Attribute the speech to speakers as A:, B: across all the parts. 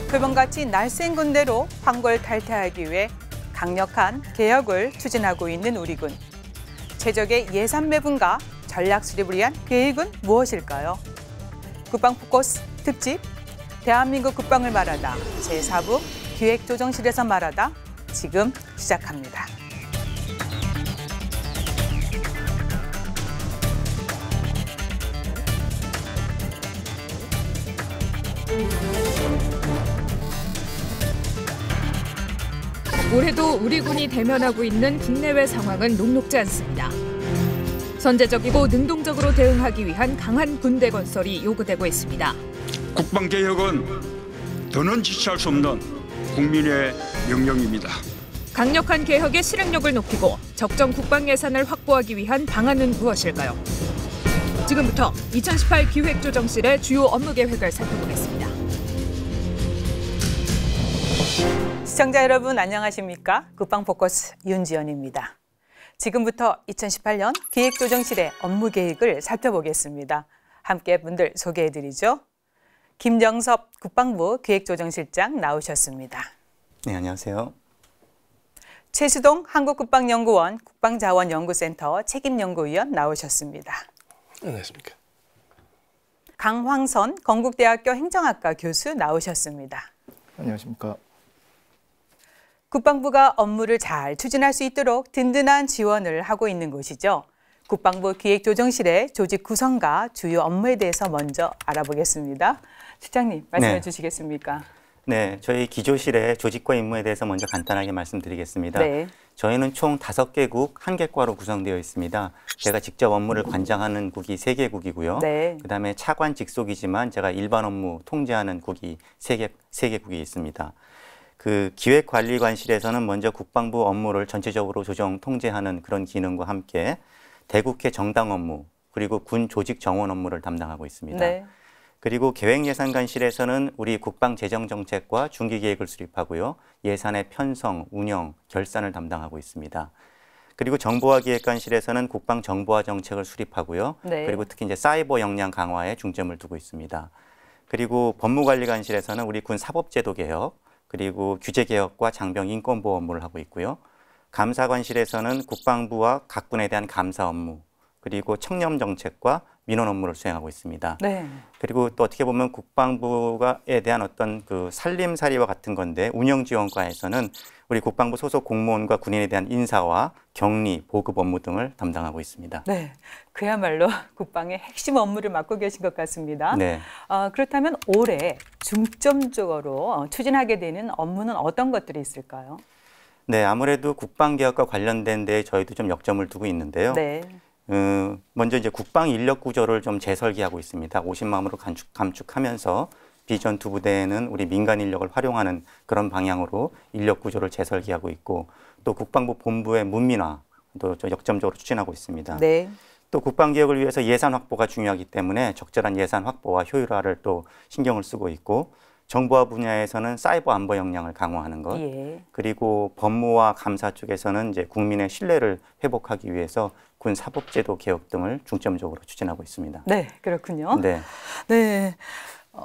A: 표범같이 날쌘 군대로 황골 탈퇴하기 위해 강력한 개혁을 추진하고 있는 우리 군. 최적의 예산 매분과 전략 수립을 위한 계획은 무엇일까요? 국방포커스 특집 대한민국 국방을 말하다 제4부 기획조정실에서 말하다 지금 시작합니다.
B: 올해도 우리 군이 대면하고 있는 국내외 상황은 녹록지 않습니다. 선제적이고 능동적으로 대응하기 위한 강한 군대 건설이 요구되고 있습니다.
C: 국방개혁은 더는 지체할 수 없는 국민의 명령입니다.
B: 강력한 개혁의 실행력을 높이고 적정 국방 예산을 확보하기 위한 방안은 무엇일까요? 지금부터 2018 기획조정실의 주요 업무 계획을 살펴보겠습니다.
A: 시청자 여러분 안녕하십니까? 국방포커스 윤지연입니다. 지금부터 2018년 기획조정실의 업무 계획을 살펴보겠습니다. 함께 분들 소개해드리죠. 김정섭 국방부 기획조정실장 나오셨습니다.
D: 네, 안녕하세요.
A: 최수동 한국국방연구원 국방자원연구센터 책임연구위원 나오셨습니다.
E: 안녕하십니까.
A: 강황선 건국대학교 행정학과 교수 나오셨습니다.
E: 안녕하십니까.
A: 국방부가 업무를 잘 추진할 수 있도록 든든한 지원을 하고 있는 곳이죠. 국방부 기획조정실의 조직 구성과 주요 업무에 대해서 먼저 알아보겠습니다. 실장님 말씀해 주시겠습니까?
D: 네, 저희 기조실의 조직과 임무에 대해서 먼저 간단하게 말씀드리겠습니다.
A: 네.
D: 저희는 총 5개국 1개과로 구성되어 있습니다. 제가 직접 업무를 관장하는 국이 3개국이고요.
A: 네.
D: 그다음에 차관 직속이지만 제가 일반 업무 통제하는 국이 3개국이 있습니다. 그 기획관리관실에서는 먼저 국방부 업무를 전체적으로 조정 통제하는 그런 기능과 함께 대국회 정당 업무 그리고 군 조직 정원 업무를 담당하고 있습니다.
A: 네.
D: 그리고 계획예산관실에서는 우리 국방재정정책과 중기계획을 수립하고요. 예산의 편성, 운영, 결산을 담당하고 있습니다. 그리고 정보화기획관실에서는 국방정보화 정책을 수립하고요.
A: 네.
D: 그리고 특히 이제 사이버 역량 강화에 중점을 두고 있습니다. 그리고 법무관리관실에서는 우리 군 사법제도 개혁, 그리고 규제개혁과 장병 인권보호 업무를 하고 있고요. 감사관실에서는 국방부와 각 군에 대한 감사 업무, 그리고 청렴정책과 민원 업무를 수행하고 있습니다.
A: 네.
D: 그리고 또 어떻게 보면 국방부에 대한 어떤 그 살림살이와 같은 건데 운영지원과에서는 우리 국방부 소속 공무원과 군인에 대한 인사와 격리, 보급 업무 등을 담당하고 있습니다.
A: 네, 그야말로 국방의 핵심 업무를 맡고 계신 것 같습니다.
D: 네.
A: 그렇다면 올해 중점적으로 추진하게 되는 업무는 어떤 것들이 있을까요?
D: 네, 아무래도 국방개혁과 관련된 데 저희도 좀 역점을 두고 있는데요.
A: 네.
D: 먼저 이제 국방 인력 구조를 좀 재설계하고 있습니다. 50만으로 감축하면서 비전 2부대에는 우리 민간 인력을 활용하는 그런 방향으로 인력 구조를 재설계하고 있고 또 국방부 본부의 문민화도 역점적으로 추진하고 있습니다.
A: 네.
D: 또 국방개혁을 위해서 예산 확보가 중요하기 때문에 적절한 예산 확보와 효율화를 또 신경을 쓰고 있고 정보화 분야에서는 사이버 안보 역량을 강화하는 것,
A: 예.
D: 그리고 법무와 감사 쪽에서는 이제 국민의 신뢰를 회복하기 위해서 군 사법제도 개혁 등을 중점적으로 추진하고 있습니다.
A: 네, 그렇군요.
D: 네.
A: 네,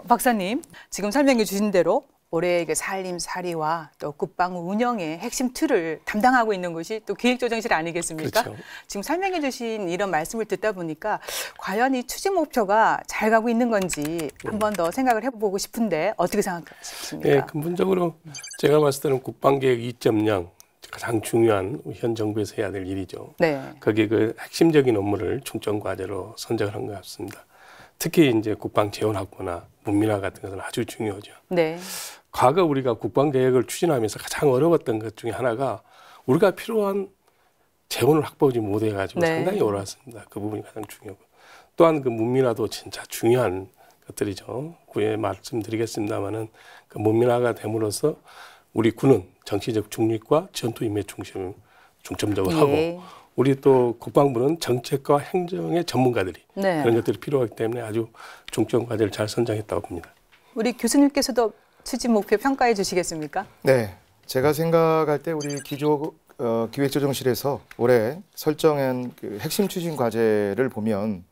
A: 박사님 지금 설명해 주신 대로 올해 살림살이와 또 국방 운영의 핵심 틀을 담당하고 있는 곳이 또 기획조정실 아니겠습니까?
E: 그렇죠.
A: 지금 설명해 주신 이런 말씀을 듣다 보니까 과연 이 추진 목표가 잘 가고 있는 건지 한 번 더 생각을 해보고 싶은데 어떻게 생각하십니까?
E: 네, 근본적으로 제가 봤을 때는 국방계획 2.0 가장 중요한 현 정부에서 해야 될 일이죠.
A: 네.
E: 거기에 그 핵심적인 업무를 중점 과제로 선정을 한 것 같습니다. 특히 이제 국방 재원 확보나 문민화 같은 것은 아주 중요하죠.
A: 네.
E: 과거 우리가 국방계획을 추진하면서 가장 어려웠던 것 중에 하나가 우리가 필요한 재원을 확보하지 못해가지고
A: 네.
E: 상당히 어려웠습니다. 그 부분이 가장 중요하고 또한 그 문민화도 진짜 중요한 것들이죠. 후에 말씀드리겠습니다만은 그 문민화가 됨으로써 우리 군은 정치적 중립과 전투 임무에 중점적으로 하고 우리 또 국방부는 정책과 행정의 전문가들이
A: 네.
E: 그런 것들이 필요하기 때문에 아주 중점 과제를 잘 선정했다고 봅니다.
A: 우리 교수님께서도 추진 목표 평가해 주시겠습니까?
F: 네, 제가 생각할 때 우리 기획조정실에서 올해 설정한 그 핵심 추진 과제를 보면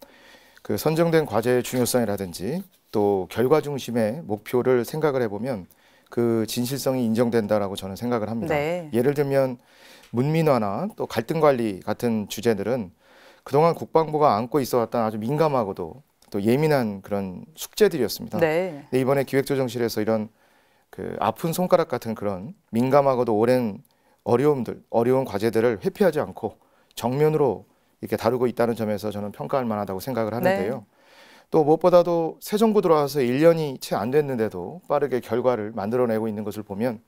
F: 그 선정된 과제의 중요성이라든지 또 결과 중심의 목표를 생각을 해보면 그 진실성이 인정된다라고 저는 생각을 합니다.
A: 네.
F: 예를 들면 문민화나 또 갈등 관리 같은 주제들은 그동안 국방부가 안고 있어왔던 아주 민감하고도 또 예민한 그런 숙제들이었습니다.
A: 네.
F: 근데 이번에 기획조정실에서 이런 그 아픈 손가락 같은 그런 민감하고도 오랜 어려운 과제들을 회피하지 않고 정면으로 이렇게 다루고 있다는 점에서 저는 평가할 만하다고 생각을 하는데요.
A: 네.
F: 또 무엇보다도 새 정부 들어와서 1년이 채 안 됐는데도 빠르게 결과를 만들어내고 있는 것을 보면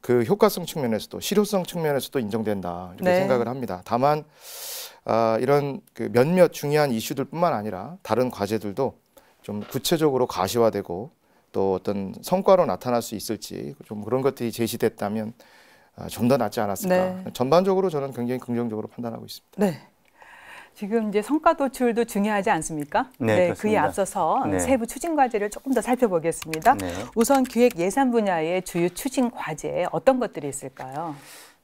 F: 그 효과성 측면에서도 실효성 측면에서도 인정된다 이렇게
A: 네.
F: 생각을 합니다. 다만 이런 그 몇몇 중요한 이슈들뿐만 아니라 다른 과제들도 좀 구체적으로 가시화되고 또 어떤 성과로 나타날 수 있을지 좀 그런 것들이 제시됐다면 좀 더 낫지 않았을까.
A: 네.
F: 전반적으로 저는 굉장히 긍정적으로 판단하고 있습니다.
A: 네. 지금 이제 성과 도출도 중요하지 않습니까?
D: 네,
A: 그에
D: 그렇습니다.
A: 앞서서
D: 네.
A: 세부 추진 과제를 조금 더 살펴보겠습니다.
D: 네.
A: 우선 기획 예산 분야의 주요 추진 과제 어떤 것들이 있을까요?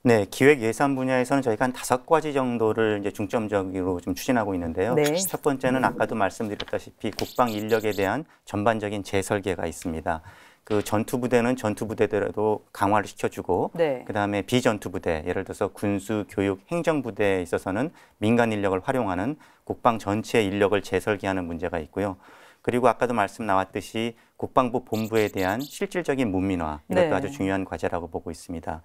D: 네, 기획 예산 분야에서는 저희가 한 5가지 정도를 이제 중점적으로 좀 추진하고 있는데요.
A: 네.
D: 첫 번째는 아까도 말씀드렸다시피 국방 인력에 대한 전반적인 재설계가 있습니다. 그 전투부대는 전투부대대로 강화를 시켜주고
A: 네.
D: 그다음에 비전투부대, 예를 들어서 군수, 교육, 행정부대에 있어서는 민간 인력을 활용하는 국방 전체의 인력을 재설계하는 문제가 있고요. 그리고 아까도 말씀 나왔듯이 국방부 본부에 대한 실질적인 문민화, 이것도
A: 네.
D: 아주 중요한 과제라고 보고 있습니다.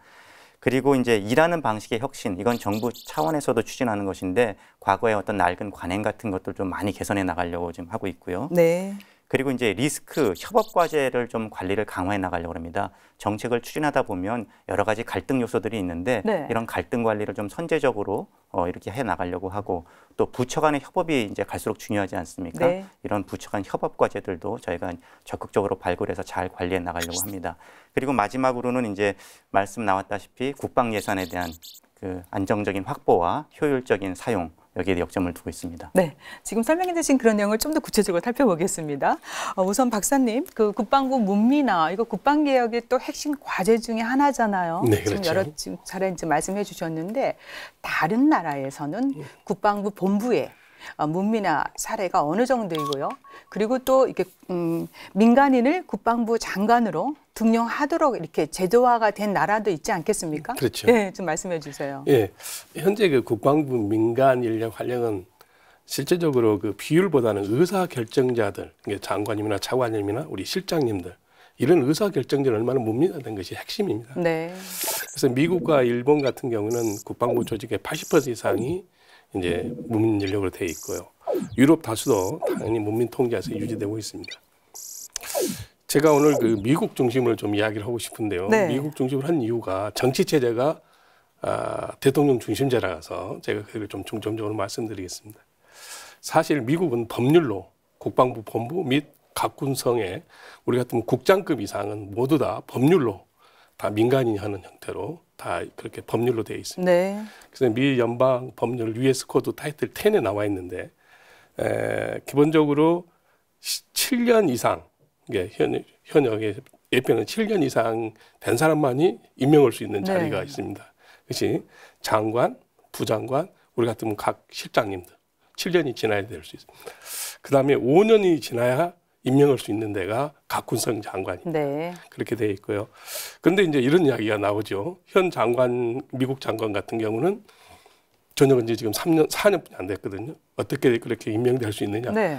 D: 그리고 이제 일하는 방식의 혁신, 이건 정부 차원에서도 추진하는 것인데 과거의 어떤 낡은 관행 같은 것들 좀 많이 개선해 나가려고 지금 하고 있고요.
A: 네.
D: 그리고 이제 리스크, 협업 과제를 좀 관리를 강화해 나가려고 합니다. 정책을 추진하다 보면 여러 가지 갈등 요소들이 있는데
A: 네.
D: 이런 갈등 관리를 좀 선제적으로 이렇게 해 나가려고 하고 또 부처 간의 협업이 이제 갈수록 중요하지 않습니까?
A: 네.
D: 이런 부처 간 협업 과제들도 저희가 적극적으로 발굴해서 잘 관리해 나가려고 합니다. 그리고 마지막으로는 이제 말씀 나왔다시피 국방 예산에 대한 그 안정적인 확보와 효율적인 사용, 여기에 역점을 두고 있습니다.
A: 네, 지금 설명해 주신 그런 내용을 좀 더 구체적으로 살펴보겠습니다. 우선 박사님, 그 국방부 문민화, 이거 국방개혁의 또 핵심 과제 중에 하나잖아요.
E: 네,
A: 지금
E: 그렇죠.
A: 지금 잘 말씀해 주셨는데 다른 나라에서는 국방부 본부에 문민화 사례가 어느 정도이고요. 그리고 또 이렇게 민간인을 국방부 장관으로 등용하도록 이렇게 제도화가 된 나라도 있지 않겠습니까?
E: 그렇죠.
A: 네, 좀 말씀해 주세요.
E: 예, 현재 그 국방부 민간 인력 활용은 실제적으로 그 비율보다는 의사 결정자들, 장관님이나 차관님이나 우리 실장님들 이런 의사 결정자는 얼마나 문민화된 것이 핵심입니다.
A: 네.
E: 그래서 미국과 일본 같은 경우는 국방부 조직의 80% 이상이 이제 문민 인력으로 되어 있고요. 유럽 다수도 당연히 문민 통제에서 유지되고 있습니다. 제가 오늘 그 미국 중심을 좀 이야기를 하고 싶은데요.
A: 네.
E: 미국 중심을 한 이유가 정치 체제가 대통령 중심제라서 제가 그걸 좀 중점적으로 말씀드리겠습니다. 사실 미국은 법률로 국방부 본부 및 각 군성에 우리 같은 국장급 이상은 모두 다 법률로 다 민간인이 하는 형태로 다 그렇게 법률로 되어 있습니다.
A: 네.
E: 그래서 미 연방 법률 US 코드 타이틀 10에 나와 있는데 기본적으로 7년 이상 현역의 예표는 7년 이상 된 사람만이 임명할 수 있는 자리가
A: 네.
E: 있습니다. 그것이 장관, 부장관, 우리 같으면 각 실장님들 7년이 지나야 될 수 있습니다. 그 다음에 5년이 지나야 임명할 수 있는 데가 각 군성 장관입니다.
A: 네.
E: 그렇게 돼 있고요. 그런데 이제 이런 이야기가 나오죠. 현 장관, 미국 장관 같은 경우는 전역은 이제 지금 4년뿐이 안 됐거든요. 어떻게 그렇게 임명될 수 있느냐?
A: 네.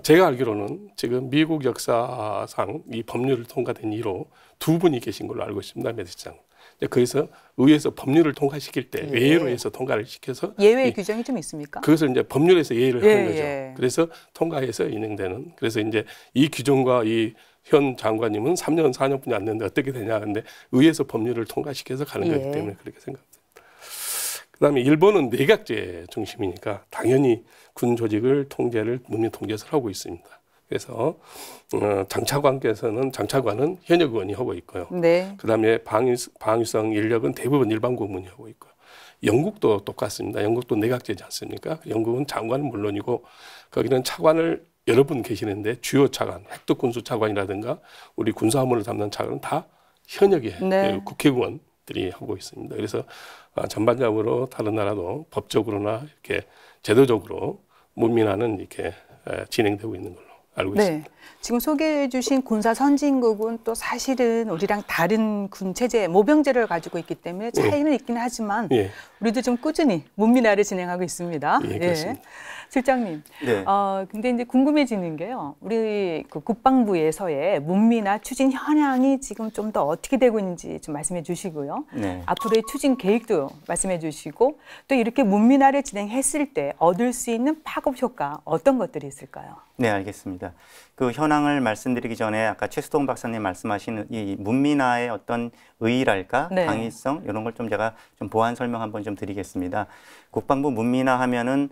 E: 제가 알기로는 지금 미국 역사상 이 법률을 통과된 이로 2분이 계신 걸로 알고 있습니다. 메디장. 거기서 의회에서 법률을 통과시킬 때 외예로 해서 통과를 시켜서
A: 예외 규정이 좀 있습니까?
E: 그것을 이제 법률에서 예의를 하는 거죠.
A: 예.
E: 그래서 통과해서 인용되는. 그래서 이제 이 규정과 이 현 장관님은 3년, 4년뿐이 안 됐는데 어떻게 되냐. 근데 의회에서 법률을 통과시켜서 가는 거기 때문에 그렇게 생각합니다. 그다음에 일본은 내각제 중심이니까 당연히 군 조직을 통제를 문민 통제를 하고 있습니다. 그래서 장차관은 현역 의원이 하고 있고요.
A: 네.
E: 그다음에 방위성 인력은 대부분 일반 공무원이 하고 있고요. 영국도 똑같습니다. 영국도 내각제지 않습니까? 영국은 장관은 물론이고 거기는 차관을 여러 분 계시는데 주요 차관, 핵도 군수 차관이라든가 우리 군사업무를 담는 차관은 다 현역의
A: 네.
E: 국회의원들이 하고 있습니다. 그래서 전반적으로 다른 나라도 법적으로나 이렇게 제도적으로 문민화는 이렇게 진행되고 있는 걸로 알고
A: 네.
E: 있습니다.
A: 지금 소개해 주신 군사 선진국은 또 사실은 우리랑 다른 군 체제, 모병제를 가지고 있기 때문에 차이는 있긴 하지만
E: 예.
A: 우리도 좀 꾸준히 문민화를 진행하고 있습니다.
E: 예, 그렇습니다.
A: 실장님,
D: 네.
A: 근데 이제 궁금해지는 게요. 우리 그 국방부에서의 문민화 추진 현황이 지금 좀 더 어떻게 되고 있는지 좀 말씀해 주시고요.
D: 네.
A: 앞으로의 추진 계획도 말씀해 주시고 또 이렇게 문민화를 진행했을 때 얻을 수 있는 파급 효과 어떤 것들이 있을까요?
D: 네, 알겠습니다. 그 현황을 말씀드리기 전에 아까 최수동 박사님 말씀하신 이 문민화의 어떤 의의랄까,
A: 네.
D: 당위성 이런 걸 좀 제가 좀 보완 설명 한번 좀 드리겠습니다. 국방부 문민화 하면은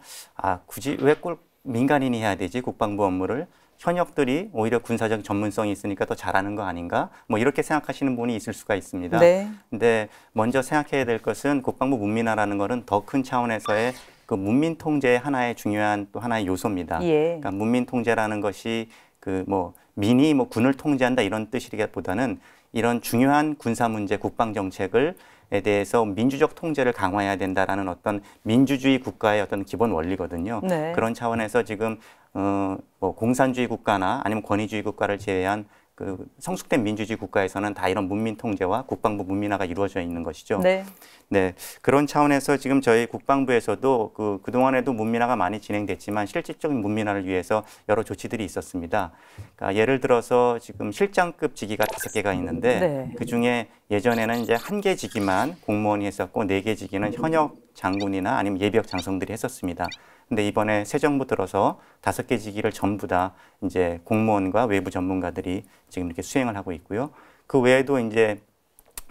D: 굳이 왜 꼭 민간인이 해야 되지 국방부 업무를? 현역들이 오히려 군사적 전문성이 있으니까 더 잘하는 거 아닌가? 뭐 이렇게 생각하시는 분이 있을 수가 있습니다.
A: 네.
D: 근데 먼저 생각해야 될 것은 국방부 문민화라는 것은 더 큰 차원에서의 그 문민 통제의 하나의 중요한 또 하나의 요소입니다.
A: 예.
D: 그러니까 문민 통제라는 것이 그 뭐 민이 뭐 군을 통제한다 이런 뜻이기보다는 이런 중요한 군사 문제, 국방 정책을 에 대해서 민주적 통제를 강화해야 된다라는 어떤 민주주의 국가의 어떤 기본 원리거든요.
A: 네.
D: 그런 차원에서 지금 뭐 공산주의 국가나 아니면 권위주의 국가를 제외한 그 성숙된 민주주의 국가에서는 다 이런 문민 통제와 국방부 문민화가 이루어져 있는 것이죠.
A: 네.
D: 네, 그런 차원에서 지금 저희 국방부에서도 그동안에도 문민화가 많이 진행됐지만 실질적인 문민화를 위해서 여러 조치들이 있었습니다. 그러니까 예를 들어서 지금 실장급 직위가 5개가 있는데
A: 네.
D: 그중에 예전에는 이제 1개 직위만 공무원이 했었고 4개 직위는 현역 장군이나 아니면 예비역 장성들이 했었습니다. 근데 이번에 새 정부 들어서 5개 직위를 전부 다 이제 공무원과 외부 전문가들이 지금 이렇게 수행을 하고 있고요. 그 외에도 이제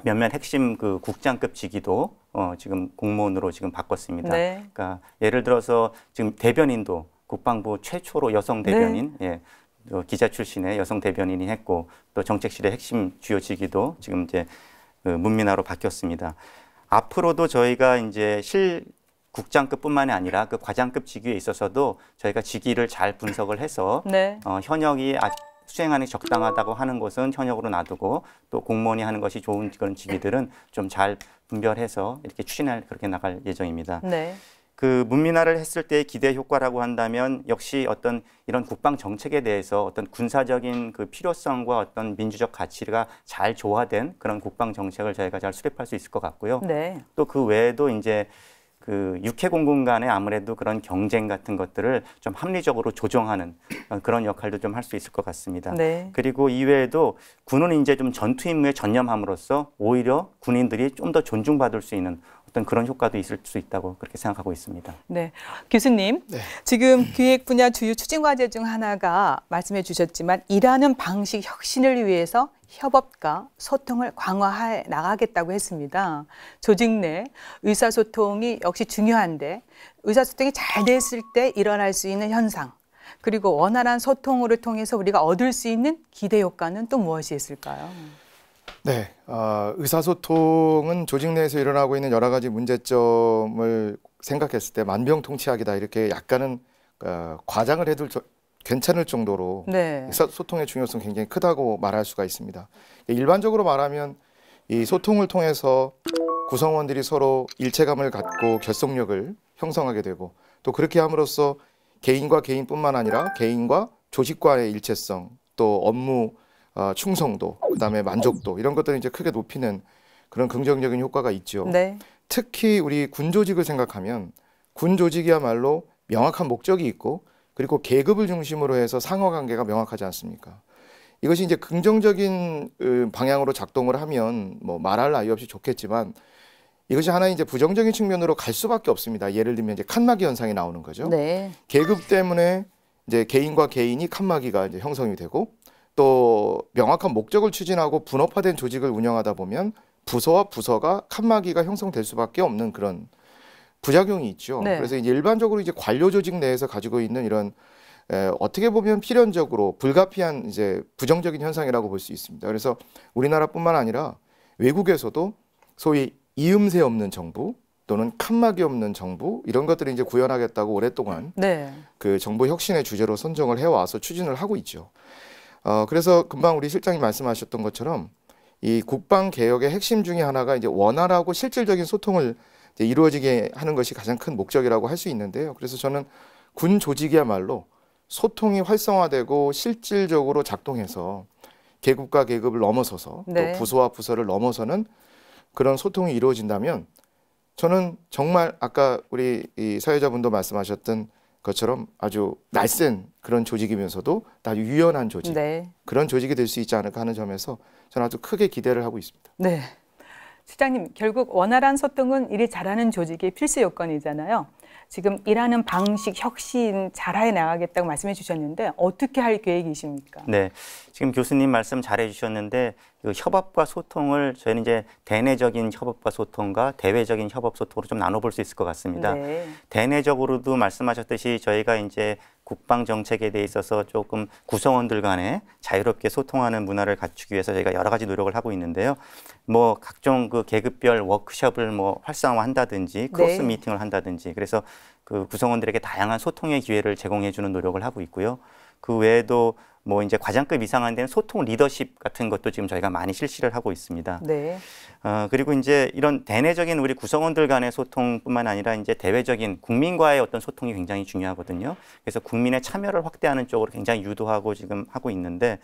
D: 몇몇 핵심 그 국장급 직위도 지금 공무원으로 지금 바꿨습니다.
A: 네.
D: 그러니까 예를 들어서 지금 대변인도 국방부 최초로 여성 대변인, 기자 출신의 여성 대변인이 했고 또 정책실의 핵심 주요 직위도 지금 이제 문민화로 바뀌었습니다. 앞으로도 저희가 이제 국장급뿐만이 아니라 그 과장급 직위에 있어서도 저희가 직위를 잘 분석을 해서
A: 네.
D: 현역이 수행하는 게 적당하다고 하는 것은 현역으로 놔두고 또 공무원이 하는 것이 좋은 그런 직위들은 좀 잘 분별해서 이렇게 추진할 그렇게 나갈 예정입니다.
A: 네.
D: 그 문민화를 했을 때의 기대 효과라고 한다면 역시 어떤 이런 국방 정책에 대해서 어떤 군사적인 그 필요성과 어떤 민주적 가치가 잘 조화된 그런 국방 정책을 저희가 잘 수립할 수 있을 것 같고요.
A: 네.
D: 또 그 외에도 이제 그 육해공군 간의 아무래도 그런 경쟁 같은 것들을 좀 합리적으로 조정하는 그런 역할도 좀 할 수 있을 것 같습니다.
A: 네.
D: 그리고 이외에도 군은 이제 좀 전투 임무에 전념함으로써 오히려 군인들이 좀 더 존중받을 수 있는 어떤 그런 효과도 있을 수 있다고 그렇게 생각하고 있습니다.
A: 네, 교수님, 지금 기획 분야 주요 추진 과제 중 하나가 말씀해 주셨지만 일하는 방식 혁신을 위해서 협업과 소통을 강화해 나가겠다고 했습니다. 조직 내 의사소통이 역시 중요한데 의사소통이 잘 됐을 때 일어날 수 있는 현상 그리고 원활한 소통을 통해서 우리가 얻을 수 있는 기대 효과는 또 무엇이 있을까요?
F: 네, 의사소통은 조직 내에서 일어나고 있는 여러 가지 문제점을 생각했을 때 만병통치약이다 이렇게 약간은 과장을 해도 괜찮을 정도로
A: 네.
F: 의사소통의 중요성이 굉장히 크다고 말할 수가 있습니다. 일반적으로 말하면 이 소통을 통해서 구성원들이 서로 일체감을 갖고 결속력을 형성하게 되고 또 그렇게 함으로써 개인과 개인뿐만 아니라 개인과 조직과의 일체성 또 업무 충성도, 그다음에 만족도 이런 것들을 이제 크게 높이는 그런 긍정적인 효과가 있죠.
A: 네.
F: 특히 우리 군 조직을 생각하면 군 조직이야말로 명확한 목적이 있고 그리고 계급을 중심으로 해서 상호 관계가 명확하지 않습니까? 이것이 이제 긍정적인 방향으로 작동을 하면 뭐 말할 나위 없이 좋겠지만 이것이 하나의 이제 부정적인 측면으로 갈 수밖에 없습니다. 예를 들면 이제 칸막이 현상이 나오는 거죠.
A: 네.
F: 계급 때문에 이제 개인과 개인이 칸막이가 이제 형성이 되고 또 명확한 목적을 추진하고 분업화된 조직을 운영하다 보면 부서와 부서가 칸막이가 형성될 수밖에 없는 그런 부작용이 있죠.
A: 네.
F: 그래서 이제 일반적으로 이제 관료 조직 내에서 가지고 있는 이런 어떻게 보면 필연적으로 불가피한 이제 부정적인 현상이라고 볼 수 있습니다. 그래서 우리나라뿐만 아니라 외국에서도 소위 이음새 없는 정부 또는 칸막이 없는 정부 이런 것들을 이제 구현하겠다고 오랫동안
A: 네.
F: 그 정부 혁신의 주제로 선정을 해와서 추진을 하고 있죠. 그래서 금방 우리 실장님 말씀하셨던 것처럼 이 국방 개혁의 핵심 중에 하나가 이제 원활하고 실질적인 소통을 이제 이루어지게 하는 것이 가장 큰 목적이라고 할 수 있는데요. 그래서 저는 군 조직이야말로 소통이 활성화되고 실질적으로 작동해서 계급과 계급을 넘어서서
A: 네.
F: 또 부서와 부서를 넘어서는 그런 소통이 이루어진다면 저는 정말 아까 우리 이 사회자분도 말씀하셨던 것처럼 아주 날쌘 그런 조직이면서도 아주 유연한 조직,
A: 네.
F: 그런 조직이 될 수 있지 않을까 하는 점에서 저는 아주 크게 기대를 하고 있습니다.
A: 네. 실장님, 결국 원활한 소통은 일이 잘하는 조직의 필수 요건이잖아요. 지금 일하는 방식, 혁신 잘해 나가겠다고 말씀해 주셨는데 어떻게 할 계획이십니까?
D: 네, 지금 교수님 말씀 잘해 주셨는데 그 협업과 소통을 저희는 이제 대내적인 협업과 소통과 대외적인 협업 소통으로 좀 나눠볼 수 있을 것 같습니다.
A: 네.
D: 대내적으로도 말씀하셨듯이 저희가 이제 국방 정책에 대해 있어서 조금 구성원들 간에 자유롭게 소통하는 문화를 갖추기 위해서 저희가 여러 가지 노력을 하고 있는데요. 뭐 각종 그 계급별 워크숍을 뭐 활성화한다든지 크로스
A: 네.
D: 미팅을 한다든지 그래서 그 구성원들에게 다양한 소통의 기회를 제공해 주는 노력을 하고 있고요. 그 외에도 뭐 이제 과장급 이상한 데는 소통 리더십 같은 것도 지금 저희가 많이 실시를 하고 있습니다.
A: 네.
D: 그리고 이제 이런 대내적인 우리 구성원들 간의 소통뿐만 아니라 이제 대외적인 국민과의 어떤 소통이 굉장히 중요하거든요. 그래서 국민의 참여를 확대하는 쪽으로 굉장히 유도하고 지금 하고 있는데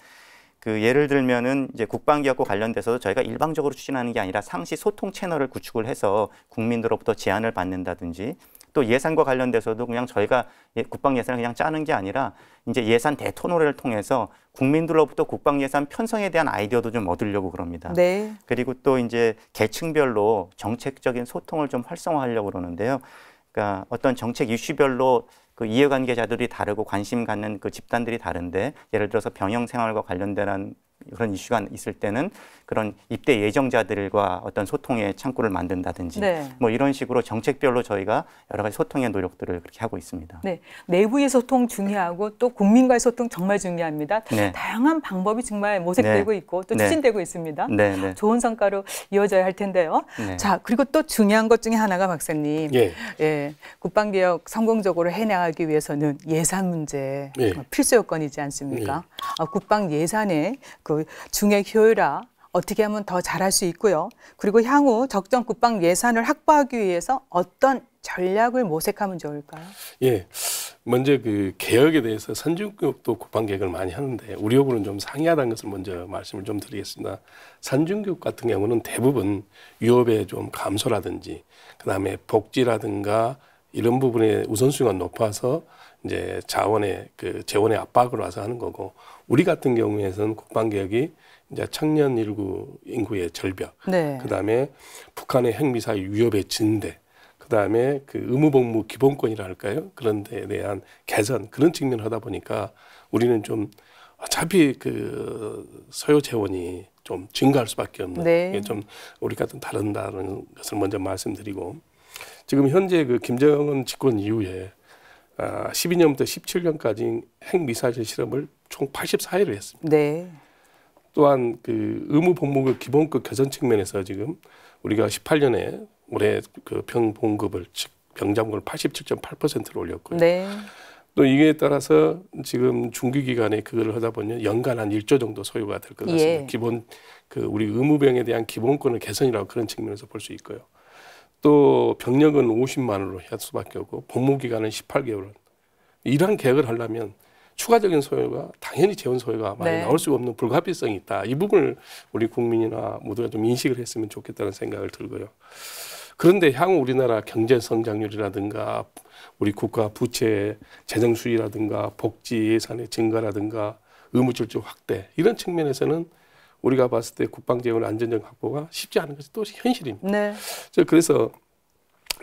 D: 그 예를 들면은 이제 국방기업과 관련돼서도 저희가 일방적으로 추진하는 게 아니라 상시 소통 채널을 구축을 해서 국민들로부터 제안을 받는다든지 또 예산과 관련돼서도 그냥 저희가 국방 예산을 그냥 짜는 게 아니라 이제 예산 대토론회를 통해서 국민들로부터 국방 예산 편성에 대한 아이디어도 좀 얻으려고 그럽니다.
A: 네.
D: 그리고 또 이제 계층별로 정책적인 소통을 좀 활성화하려고 그러는데요. 그러니까 어떤 정책 이슈별로 그 이해관계자들이 다르고 관심 갖는 그 집단들이 다른데 예를 들어서 병영 생활과 관련된 그런 이슈가 있을 때는 그런 입대 예정자들과 어떤 소통의 창구를 만든다든지
A: 네.
D: 뭐 이런 식으로 정책별로 저희가 여러 가지 소통의 노력들을 그렇게 하고 있습니다.
A: 네. 내부의 소통 중요하고 또 국민과의 소통 정말 중요합니다.
D: 네.
A: 다양한 방법이 정말 모색되고
D: 네.
A: 있고 또
D: 네.
A: 추진되고 있습니다.
D: 네, 네.
A: 좋은 성과로 이어져야 할 텐데요.
D: 네.
A: 자, 그리고 또 중요한 것 중에 하나가 박사님.
E: 예.
A: 예, 국방개혁 성공적으로 해나가기 위해서는 예산 문제
E: 예.
A: 필수 요건이지 않습니까? 국방 예산의 그 중액 효율화 어떻게 하면 더 잘할 수 있고요. 그리고 향후 적정 국방 예산을 확보하기 위해서 어떤 전략을 모색하면 좋을까요?
E: 예. 먼저 그 개혁에 대해서 선진국도 국방개혁을 많이 하는데 우리 요구는 좀 상이하다는 것을 먼저 말씀을 좀 드리겠습니다. 선진국 같은 경우는 대부분 위협의 좀 감소라든지 그다음에 복지라든가 이런 부분에 우선순위가 높아서 이제 자원의 그 재원의 압박으로 와서 하는 거고 우리 같은 경우에는 국방개혁이 이제 청년 인구의 절벽,
A: 네.
E: 그다음에 북한의 핵미사일 위협의 증대, 그다음에 그 의무복무 기본권이라 할까요? 그런 데에 대한 개선 그런 측면을 하다 보니까 우리는 좀 어차피 그 소요 재원이 좀 증가할 수밖에 없는
A: 네.
E: 게 좀 우리가 좀 다른다는 것을 먼저 말씀드리고 지금 현재 그 김정은 집권 이후에 12년부터 17년까지 핵미사일 실험을 총 84회를 했습니다.
A: 네.
E: 또한 그 의무복무급 기본급 개선 측면에서 지금 우리가 18년에 올해 그 병봉급을 즉 병장급을 87.8%로 올렸고요.
A: 네.
E: 또 이에 따라서 지금 중기 기간에 그걸 하다 보면 연간 한 1조 정도 소요가 될 것 같습니다.
A: 예.
E: 기본 그 우리 의무병에 대한 기본권을 개선이라고 그런 측면에서 볼 수 있고요. 또 병력은 50만으로 할 수밖에 없고 복무 기간은 18개월은 이러한 계획을 하려면 추가적인 소요가 당연히 재원 소요가 많이
A: 네.
E: 나올 수가 없는 불가피성이 있다. 이 부분을 우리 국민이나 모두가 좀 인식을 했으면 좋겠다는 생각을 들고요. 그런데 향후 우리나라 경제 성장률이라든가 우리 국가 부채 재정 수위라든가 복지 예산의 증가라든가 의무질주 확대 이런 측면에서는 우리가 봤을 때 국방 재원 안전적 확보가 쉽지 않은 것이 또 현실입니다.
A: 네.
E: 그래서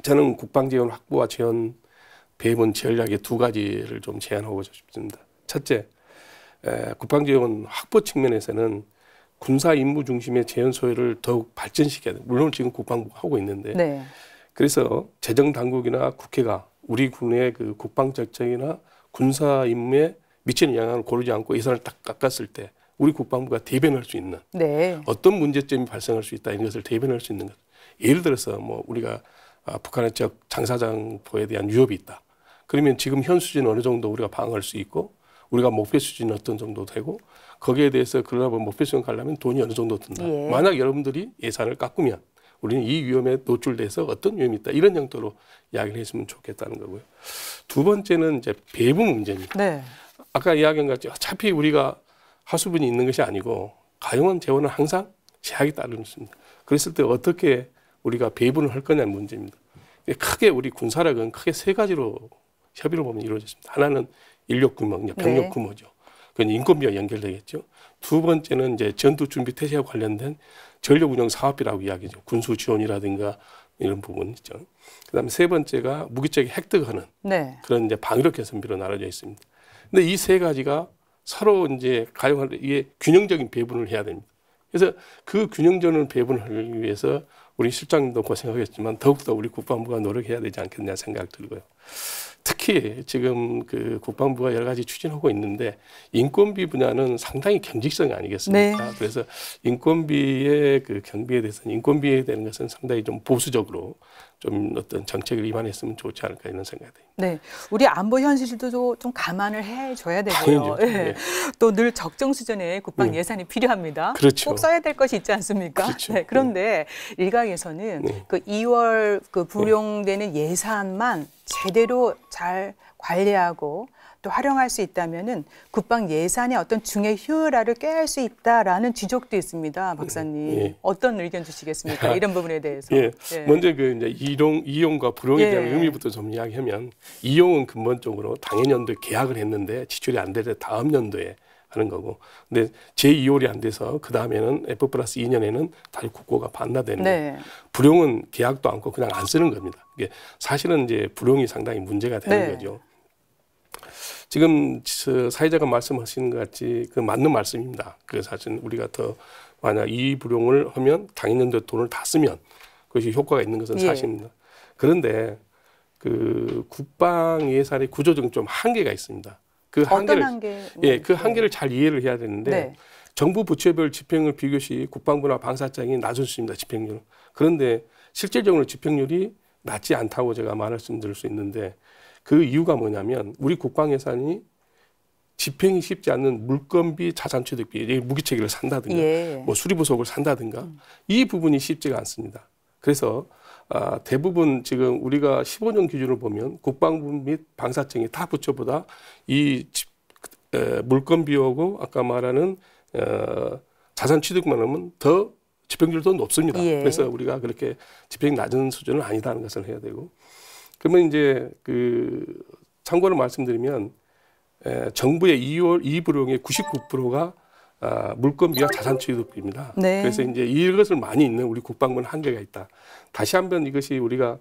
E: 저는 국방 재원 확보와 재원 배분 전략의 두 가지를 좀 제안하고 싶습니다. 첫째, 국방 재원 확보 측면에서는 군사 임무 중심의 재원 소요를 더욱 발전시켜야 돼요. 물론 지금 국방부가 하고 있는데
A: 네.
E: 그래서 재정 당국이나 국회가 우리 군의 그 국방 정책이나 군사 임무에 미치는 영향을 고르지 않고 예산을 딱 깎았을 때 우리 국방부가 대변할 수 있는
A: 네.
E: 어떤 문제점이 발생할 수 있다 이런 것을 대변할 수 있는 것. 예를 들어서 뭐 우리가 북한의 적 장사장포에 대한 위협이 있다. 그러면 지금 현 수준 어느 정도 우리가 방어할 수 있고 우리가 목표 수준이 어떤 정도 되고 거기에 대해서 그러려면 목표 수준 가려면 돈이 어느 정도 든다.
A: 예.
E: 만약 여러분들이 예산을 깎으면 우리는 이 위험에 노출돼서 어떤 위험이 있다. 이런 정도로 이야기를 했으면 좋겠다는 거고요. 두 번째는 이제 배분 문제입니다.
A: 네.
E: 아까 이야기한 것처럼 어차피 우리가 하수분이 있는 것이 아니고 가용한 재원은 항상 제약이 따르습니다. 그랬을 때 어떻게 우리가 배분을 할 거냐는 문제입니다. 크게 우리 군사력은 크게 세 가지로 협의를 보면 이루어졌습니다. 하나는 인력 규모, 병력 규모죠. 그건 인건비와 연결되겠죠. 두 번째는 이제 전투 준비 태세와 관련된 전력 운영 사업비라고 이야기죠. 군수 지원이라든가 이런 부분 있죠. 그다음에 세 번째가 무기체계 획득하는 그런 이제 방위력 개선비로 나눠져 있습니다. 근데 이 세 가지가 서로 이제 가용할 때 이게 균형적인 배분을 해야 됩니다. 그래서 그 균형적인 배분을 하기 위해서 우리 실장님도 고생하겠지만 더욱더 우리 국방부가 노력해야 되지 않겠냐 생각 들고요. 특히 지금 그 국방부가 여러 가지 추진하고 있는데 인건비 분야는 상당히 경직성이 아니겠습니까?
A: 네.
E: 그래서 인건비의 그 경비에 대해서는 인건비에 대한 것은 상당히 좀 보수적으로 좀 어떤 정책을 입안했으면 좋지 않을까 이런 생각이 듭니다.
A: 네, 우리 안보 현실도 좀 감안을 해줘야 되고요.
E: 당연히,
A: 네. 또 늘 적정 수준의 국방 예산이 필요합니다.
E: 그렇죠.
A: 꼭 써야 될 것이 있지 않습니까?
E: 그렇죠.
A: 네, 그런데 일각에서는 그 2월 그 불용되는 예산만 제대로 잘 관리하고 또 활용할 수 있다면은 국방 예산의 어떤 중의 효율화를 꾀할 수 있다라는 지적도 있습니다, 박사님. 어떤 의견 주시겠습니까? 이런 부분에 대해서.
E: 먼저 그 이제 이용과 불용에 대한 의미부터 좀 이야기하면 이용은 근본적으로 당해 연도에 계약을 했는데 지출이 안 될 때 다음 연도에 하는 거고, 근데 제2월이 안 돼서 그 다음에는 F+2년에는 다시 국고가 반납되는 거예요. 불용은 계약도 않고 그냥 안 쓰는 겁니다. 이게 사실은 이제 불용이 상당히 문제가 되는 거죠. 지금 사회자가 말씀하시는 것 같이 그 맞는 말씀입니다. 그 사실 우리가 더 만약 이 불용을 하면 당연연도에 돈을 다 쓰면 그것이 효과가 있는 것은 사실입니다. 그런데 그 국방 예산의 구조적인 좀 한계가 있습니다. 그 한계를 그 한계를 잘 이해를 해야 되는데 정부 부처별 집행률 비교시 국방부나 방사청이 낮았습니다. 집행률. 그런데 실질적으로 집행률이 낮지 않다고 제가 말씀드릴 수 있는데 그 이유가 뭐냐면 우리 국방 예산이 집행이 쉽지 않는 물건비, 자산취득비, 무기체계를 산다든가 뭐 수리부속을 산다든가 이 부분이 쉽지가 않습니다. 그래서 대부분 지금 우리가 15년 기준을 보면 국방부 및 방사청이 타 부처보다 이 물건비하고 아까 말하는 자산취득만 하면 더 집행률도 높습니다. 그래서 우리가 그렇게 집행이 낮은 수준은 아니다는 것을 해야 되고, 그러면 이제 그 참고로 말씀드리면 정부의 2월 2불용의 99%가 물건비와 자산취득비입니다. 그래서 이제 이것을 많이 있는 우리 국방부는 한계가 있다. 다시 한번 이것이 우리가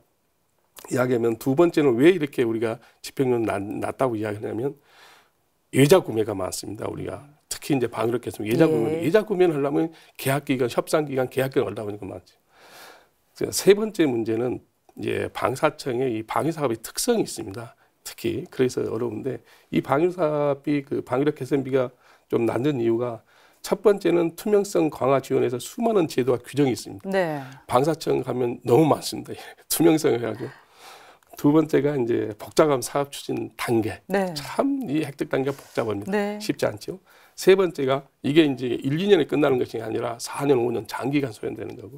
E: 이야기하면 두 번째는 왜 이렇게 우리가 집행률은 낮다고 이야기하냐면 예자 구매가 많습니다. 우리가 특히 이제 방위력 개선 예자 구매를 하려면 계약 기간, 협상 기간, 계약 기간 얼다 보니까 많죠. 세 번째 문제는 이제 방사청의 이 방위 사업의 특성이 있습니다. 특히 그래서 어려운데 이 방위 사업이 그 방위력 개선비가 좀 낮은 이유가 첫 번째는 투명성 강화 지원에서 수많은 제도와 규정이 있습니다. 방사청 가면 너무 많습니다. 투명성을 해가지고. 두 번째가 이제 복잡한 사업 추진 단계. 참 이 획득 단계가 복잡합니다. 쉽지 않죠. 세 번째가 이게 이제 1, 2년에 끝나는 것이 아니라 4년, 5년 장기간 소요되는 거고.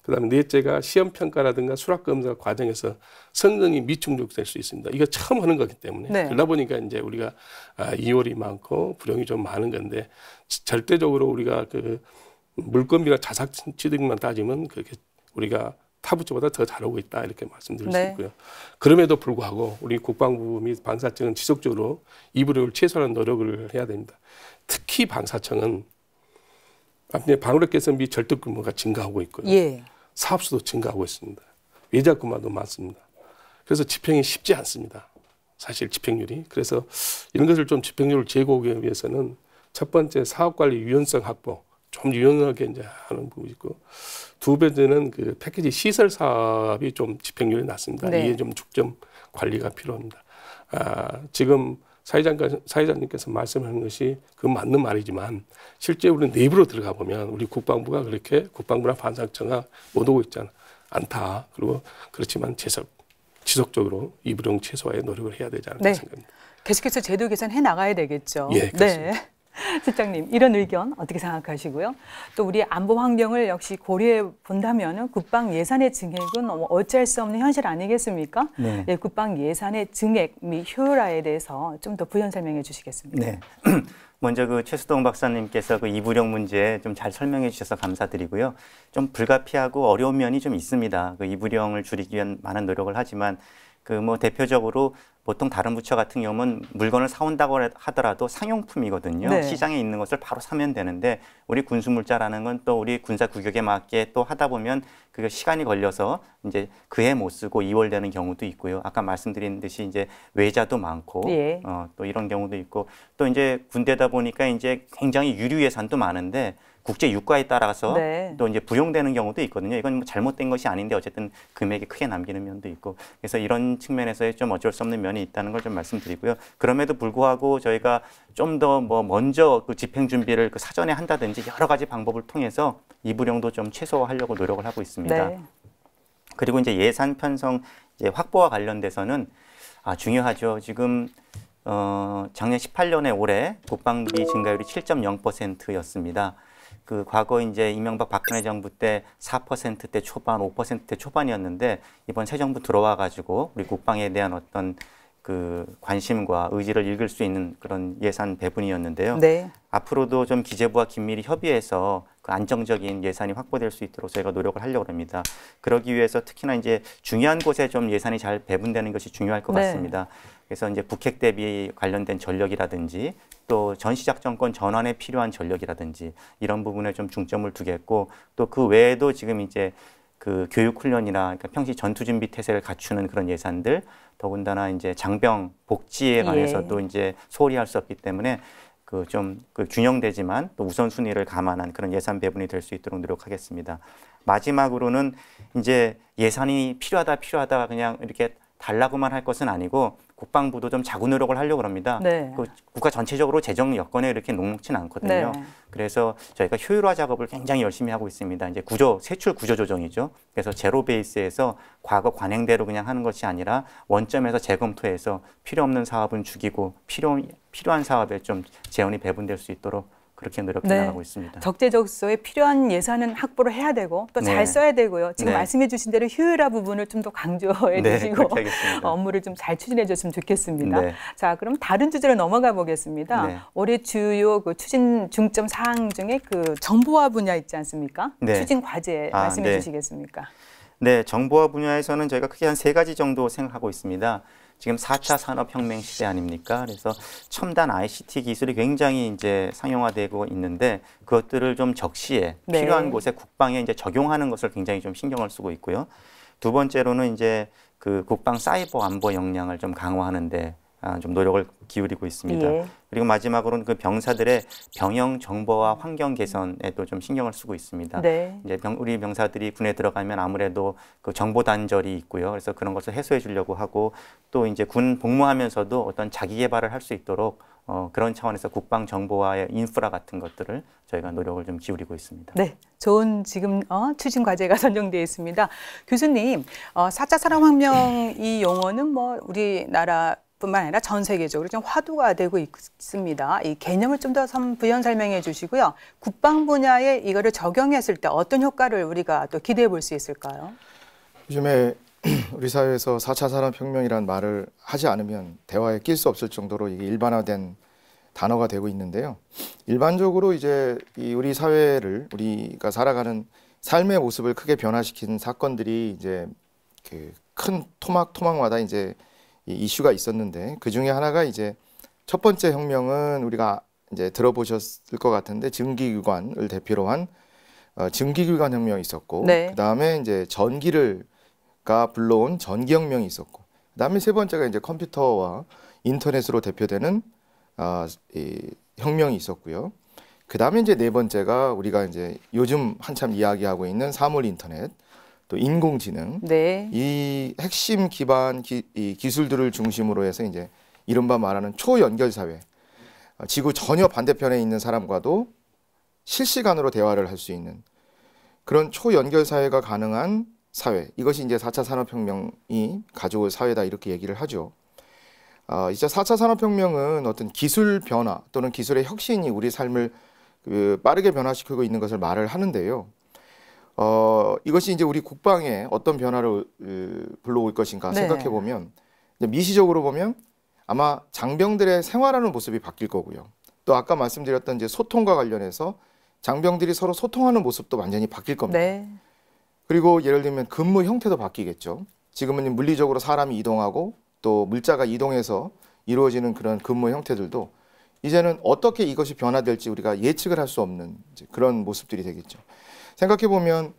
E: 그다음에 넷째가 시험 평가라든가 수락 검사 과정에서 성능이 미충족될 수 있습니다. 이거 처음 하는 거기 때문에 그러다 보니까 이제 우리가 2월이 많고 불용이 좀 많은 건데 절대적으로 우리가 그 물건비나 자산취득만 따지면 그렇게 우리가 타부처보다 더 잘하고 있다 이렇게 말씀드릴 수 있고요. 그럼에도 불구하고 우리 국방부 및 방사청은 지속적으로 이 불용을 최소화하는 노력을 해야 됩니다. 특히 방사청은 방위력 개선비 절대 규모가 증가하고 있고요. 사업수도 증가하고 있습니다. 외자 규모도 많습니다. 그래서 집행이 쉽지 않습니다. 사실 집행률이. 그래서 이런 것을 좀 집행률을 제고하기 위해서는 첫 번째 사업관리 유연성 확보, 좀 유연하게 이제 하는 부분이 있고, 두 번째는 그 패키지 시설 사업이 좀 집행률이 낮습니다. 이게 좀 중점 관리가 필요합니다. 지금 사회자님께서 말씀하는 것이 그 맞는 말이지만 실제 우리 내부로 들어가 보면 우리 국방부가 그렇게 국방부나 방사청이 못 오고 있지 않다. 그리고 그렇지만 지속적으로 이 불용 최소화에 노력을 해야 되지 않을까 생각합니다.
A: 계속해서 제도 개선해 나가야 되겠죠.
E: 그렇습니다.
A: 실장님, 이런 의견 어떻게 생각하시고요? 또 우리 안보 환경을 역시 고려해 본다면 국방 예산의 증액은 어찌할 수 없는 현실 아니겠습니까?
D: 네.
A: 네, 국방 예산의 증액 및 효율화에 대해서 좀 더 부연 설명해 주시겠습니까?
D: 네. 먼저 그 최수동 박사님께서 그 이부령 문제 좀 잘 설명해 주셔서 감사드리고요. 좀 불가피하고 어려운 면이 좀 있습니다. 그 이부령을 줄이기 위한 많은 노력을 하지만 그 뭐 대표적으로 보통 다른 부처 같은 경우는 물건을 사온다고 하더라도 상용품이거든요.
A: 네.
D: 시장에 있는 것을 바로 사면 되는데 우리 군수물자라는 건 또 우리 군사 구격에 맞게 또 하다 보면 그게 시간이 걸려서 이제 그해 못 쓰고 2월 되는 경우도 있고요. 아까 말씀드린 듯이 이제 외자도 많고
A: 예.
D: 또 이런 경우도 있고 또 이제 군대다 보니까 이제 굉장히 유류 예산도 많은데 국제 유가에 따라서
A: 네.
D: 또 이제 부용되는 경우도 있거든요. 이건 뭐 잘못된 것이 아닌데 어쨌든 금액이 크게 남기는 면도 있고 그래서 이런 측면에서 좀 어쩔 수 없는 면이 있다는 걸 좀 말씀드리고요. 그럼에도 불구하고 저희가 좀 더 뭐 먼저 그 집행 준비를 그 사전에 한다든지 여러 가지 방법을 통해서 이부령도 좀 최소화하려고 노력을 하고 있습니다.
A: 네.
D: 그리고 이제 예산 편성 이제 확보와 관련돼서는 중요하죠. 지금 작년 18년에 올해 국방비 증가율이 7.0%였습니다. 그 과거 이제 이명박 박근혜 정부 때 4%대 초반, 5%대 초반이었는데 이번 새 정부 들어와 가지고 우리 국방에 대한 어떤 그 관심과 의지를 읽을 수 있는 그런 예산 배분이었는데요.
A: 네.
D: 앞으로도 좀 기재부와 긴밀히 협의해서 그 안정적인 예산이 확보될 수 있도록 저희가 노력을 하려고 합니다. 그러기 위해서 특히나 이제 중요한 곳에 좀 예산이 잘 배분되는 것이 중요할 것
A: 네.
D: 같습니다. 그래서 이제 북핵 대비 관련된 전력이라든지 또 전시작전권 전환에 필요한 전력이라든지 이런 부분에 좀 중점을 두겠고 또 그 외에도 지금 이제 그 교육 훈련이나 그러니까 평시 전투 준비 태세를 갖추는 그런 예산들 더군다나 이제 장병 복지에 관해서도 이제 소홀히 할 수 없기 때문에 그 좀 그 균형되지만 또 우선순위를 감안한 그런 예산 배분이 될 수 있도록 노력하겠습니다. 마지막으로는 이제 예산이 필요하다 그냥 이렇게 달라고만 할 것은 아니고 국방부도 좀 자구 노력을 하려고 합니다.
A: 네.
D: 그 국가 전체적으로 재정 여건에 이렇게 녹록지는 않거든요.
A: 네.
D: 그래서 저희가 효율화 작업을 굉장히 열심히 하고 있습니다. 이제 세출 구조 조정이죠. 그래서 제로 베이스에서 과거 관행대로 그냥 하는 것이 아니라 원점에서 재검토해서 필요 없는 사업은 죽이고 필요한 사업에 좀 재원이 배분될 수 있도록 그렇게 노력해 나가고 있습니다.
A: 적재적소에 필요한 예산은 확보를 해야 되고 또 잘 써야 되고요. 지금 말씀해 주신 대로 효율화 부분을 좀 더 강조해 주시고 업무를 좀 잘 추진해 줬으면 좋겠습니다.
D: 네.
A: 자, 그럼 다른 주제로 넘어가 보겠습니다.
D: 네.
A: 올해 주요 그 추진 중점 사항 중에 그 정보화 분야 있지 않습니까?
D: 네.
A: 추진 과제 말씀해 주시겠습니까?
D: 네, 정보화 분야에서는 저희가 크게 한 3가지 정도 생각하고 있습니다. 지금 4차 산업혁명 시대 아닙니까? 그래서 첨단 ICT 기술이 굉장히 이제 상용화되고 있는데 그것들을 좀 적시에 필요한 곳에 국방에 이제 적용하는 것을 굉장히 좀 신경을 쓰고 있고요. 두 번째로는 이제 그 국방 사이버 안보 역량을 좀 강화하는데 좀 노력을 기울이고 있습니다.
A: 예.
D: 그리고 마지막으로는 그 병사들의 병영 정보와 환경 개선에도 좀 신경을 쓰고 있습니다.
A: 네.
D: 이제 우리 병사들이 군에 들어가면 아무래도 그 정보 단절이 있고요. 그래서 그런 것을 해소해 주려고 하고 또 이제 군 복무하면서도 어떤 자기 개발을 할 수 있도록 그런 차원에서 국방 정보화의 인프라 같은 것들을 저희가 노력을 좀 기울이고 있습니다.
A: 네, 좋은 지금 추진 과제가 선정되어 있습니다. 교수님, 4차 산업혁명 이 용어는 뭐 우리나라 뿐만 아니라 전 세계적으로 좀 화두가 되고 있습니다. 이 개념을 좀 더 부연 설명해 주시고요. 국방 분야에 이거를 적용했을 때 어떤 효과를 우리가 또 기대해 볼 수 있을까요?
F: 요즘에 우리 사회에서 4차 산업혁명이라는 말을 하지 않으면 대화에 낄 수 없을 정도로 이게 일반화된 단어가 되고 있는데요. 일반적으로 이제 우리 사회를 우리가 살아가는 삶의 모습을 크게 변화시킨 사건들이 이제 그 큰 토막마다 이제 이슈가 있었는데 그 중에 하나가 이제 첫 번째 혁명은 우리가 이제 들어보셨을 것 같은데 증기기관을 대표로 한 증기기관 혁명이 있었고 그 다음에 이제 전기가 불러온 전기혁명이 있었고 그 다음에 세 번째가 이제 컴퓨터와 인터넷으로 대표되는 이 혁명이 있었고요. 그 다음에 이제 네 번째가 우리가 이제 요즘 한참 이야기하고 있는 사물 인터넷 또 인공지능 이 핵심 기반 이 기술들을 중심으로 해서 이제 이른바 말하는 초연결 사회 지구 전혀 반대편에 있는 사람과도 실시간으로 대화를 할 수 있는 그런 초연결 사회가 가능한 사회 이것이 이제 4차 산업혁명이 가져올 사회다 이렇게 얘기를 하죠. 이제 4차 산업혁명은 어떤 기술 변화 또는 기술의 혁신이 우리 삶을 빠르게 변화시키고 있는 것을 말을 하는데요. 이것이 이제 우리 국방에 어떤 변화를 불러올 것인가 생각해 보면 미시적으로 보면 아마 장병들의 생활하는 모습이 바뀔 거고요. 또 아까 말씀드렸던 이제 소통과 관련해서 장병들이 서로 소통하는 모습도 완전히 바뀔 겁니다.
A: 네.
F: 그리고 예를 들면 근무 형태도 바뀌겠죠. 지금은 물리적으로 사람이 이동하고 또 물자가 이동해서 이루어지는 그런 근무 형태들도 이제는 어떻게 이것이 변화될지 우리가 예측을 할 수 없는 이제 그런 모습들이 되겠죠. 생각해 보면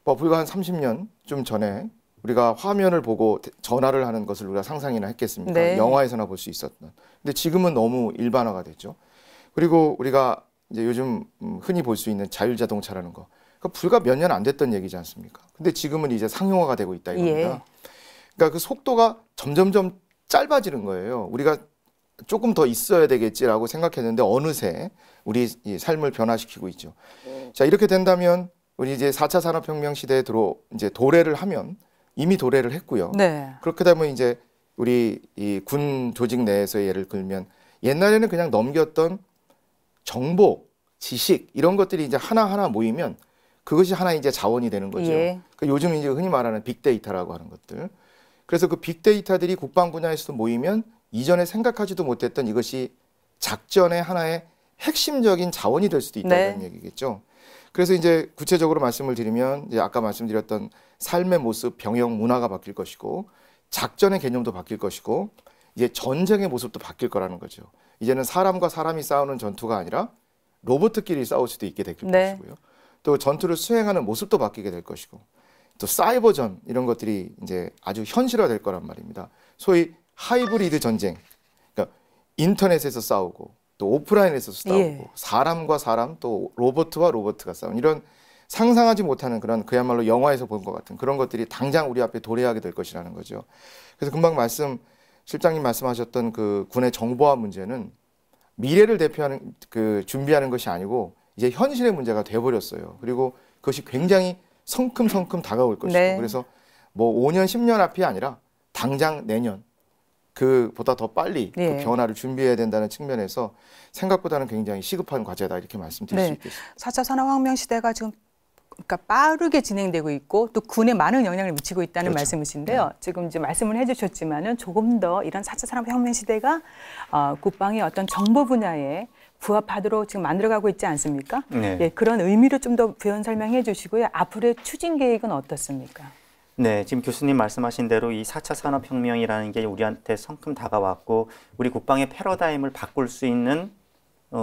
F: 불과 한 30년쯤 전에 우리가 화면을 보고 전화를 하는 것을 우리가 상상이나 했겠습니까?
A: 네.
F: 영화에서나 볼 수 있었던. 근데 지금은 너무 일반화가 됐죠. 그리고 우리가 이제 요즘 흔히 볼 수 있는 자율자동차라는 거. 그러니까 불과 몇 년 안 됐던 얘기지 않습니까? 근데 지금은 이제 상용화가 되고 있다 이겁니다.
A: 예.
F: 그러니까 그 속도가 점점점 짧아지는 거예요. 우리가 조금 더 있어야 되겠지라고 생각했는데 어느새 우리 이 삶을 변화시키고 있죠. 자, 이렇게 된다면 우리 이제 4차 산업혁명 시대에 이제 도래를 하면 이미 도래를 했고요.
A: 네.
F: 그렇게 되면 이제 우리 이 군 조직 내에서 예를 들면 옛날에는 그냥 넘겼던 정보, 지식 이런 것들이 이제 하나하나 모이면 그것이 하나 이제 자원이 되는 거죠.
A: 예.
F: 그러니까 요즘 이제 흔히 말하는 빅데이터라고 하는 것들. 그래서 그 빅데이터들이 국방 분야에서도 모이면 이전에 생각하지도 못했던 이것이 작전의 하나의 핵심적인 자원이 될 수도 있다는 얘기겠죠. 그래서 이제 구체적으로 말씀을 드리면 이제 아까 말씀드렸던 삶의 모습, 병영 문화가 바뀔 것이고 작전의 개념도 바뀔 것이고 이제 전쟁의 모습도 바뀔 거라는 거죠. 이제는 사람과 사람이 싸우는 전투가 아니라 로봇끼리 싸울 수도 있게 될 것이고요. 또 전투를 수행하는 모습도 바뀌게 될 것이고 또 사이버전 이런 것들이 이제 아주 현실화될 거란 말입니다. 소위 하이브리드 전쟁, 그러니까 인터넷에서 싸우고 또 오프라인에서 싸우고
A: 예.
F: 사람과 사람 또 로봇과 로봇가 싸우는 이런 상상하지 못하는 그런 그야말로 영화에서 본 것 같은 그런 것들이 당장 우리 앞에 도래하게 될 것이라는 거죠. 그래서 금방 실장님 말씀하셨던 그 군의 정보화 문제는 미래를 대표하는 준비하는 것이 아니고 이제 현실의 문제가 돼버렸어요. 그리고 그것이 굉장히 성큼성큼 다가올 것이고
A: 네.
F: 그래서 뭐 5년, 10년 앞이 아니라 당장 내년 그보다 더 빨리
A: 예.
F: 그 변화를 준비해야 된다는 측면에서 생각보다는 굉장히 시급한 과제다 이렇게 말씀드릴 수 있겠습니다.
A: 4차 산업혁명 시대가 지금 그러니까 빠르게 진행되고 있고 또 군에 많은 영향을 미치고 있다는
F: 그렇죠.
A: 말씀이신데요. 지금 이제 말씀을 해주셨지만은 조금 더 이런 4차 산업혁명 시대가 국방의 어떤 정보 분야에 부합하도록 지금 만들어가고 있지 않습니까?
D: 네.
A: 예, 그런 의미를 좀 더 부연 설명해 주시고요. 앞으로의 추진 계획은 어떻습니까?
D: 네, 지금 교수님 말씀하신 대로 이 4차 산업혁명이라는 게 우리한테 성큼 다가왔고 우리 국방의 패러다임을 바꿀 수 있는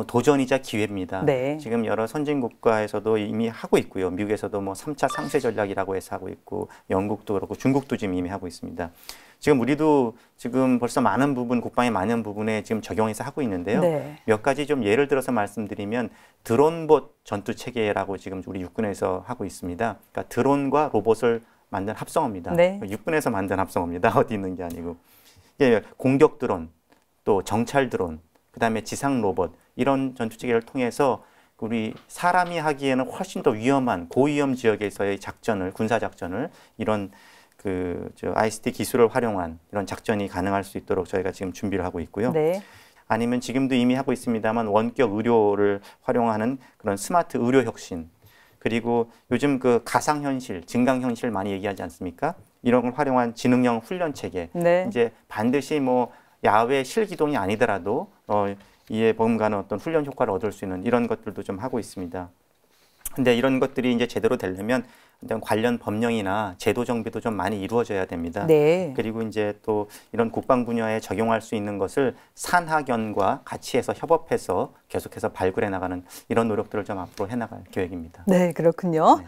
D: 도전이자 기회입니다.
A: 네.
D: 지금 여러 선진 국가에서도 이미 하고 있고요. 미국에서도 뭐 3차 상세 전략이라고 해서 하고 있고 영국도 그렇고 중국도 지금 이미 하고 있습니다. 지금 우리도 지금 벌써 많은 부분, 국방의 많은 부분에 지금 적용해서 하고 있는데요.
A: 네.
D: 몇 가지 좀 예를 들어서 말씀드리면 드론봇 전투 체계라고 지금 우리 육군에서 하고 있습니다. 그러니까 드론과 로봇을 만든 합성어입니다.
A: 네.
D: 육군에서 만든 합성어입니다. 어디 있는 게 아니고. 예, 공격 드론, 또 정찰 드론, 그다음에 지상 로봇 이런 전투 체계를 통해서 우리 사람이 하기에는 훨씬 더 위험한 고위험 지역에서의 작전을 군사 작전을 이런 ICT 기술을 활용한 이런 작전이 가능할 수 있도록 저희가 지금 준비를 하고 있고요.
A: 네.
D: 아니면 지금도 이미 하고 있습니다만 원격 의료를 활용하는 그런 스마트 의료 혁신 그리고 요즘 그 가상현실, 증강현실 많이 얘기하지 않습니까? 이런 걸 활용한 지능형 훈련 체계.
A: 네.
D: 이제 반드시 뭐 야외 실기동이 아니더라도 이에 버금가는 어떤 훈련 효과를 얻을 수 있는 이런 것들도 좀 하고 있습니다. 근데 이런 것들이 이제 제대로 되려면 관련 법령이나 제도 정비도 좀 많이 이루어져야 됩니다.
A: 네.
D: 그리고 이제 또 이런 국방 분야에 적용할 수 있는 것을 산하견과 같이 해서 협업해서 계속해서 발굴해 나가는 이런 노력들을 좀 앞으로 해나갈 계획입니다.
A: 네, 그렇군요.
D: 네.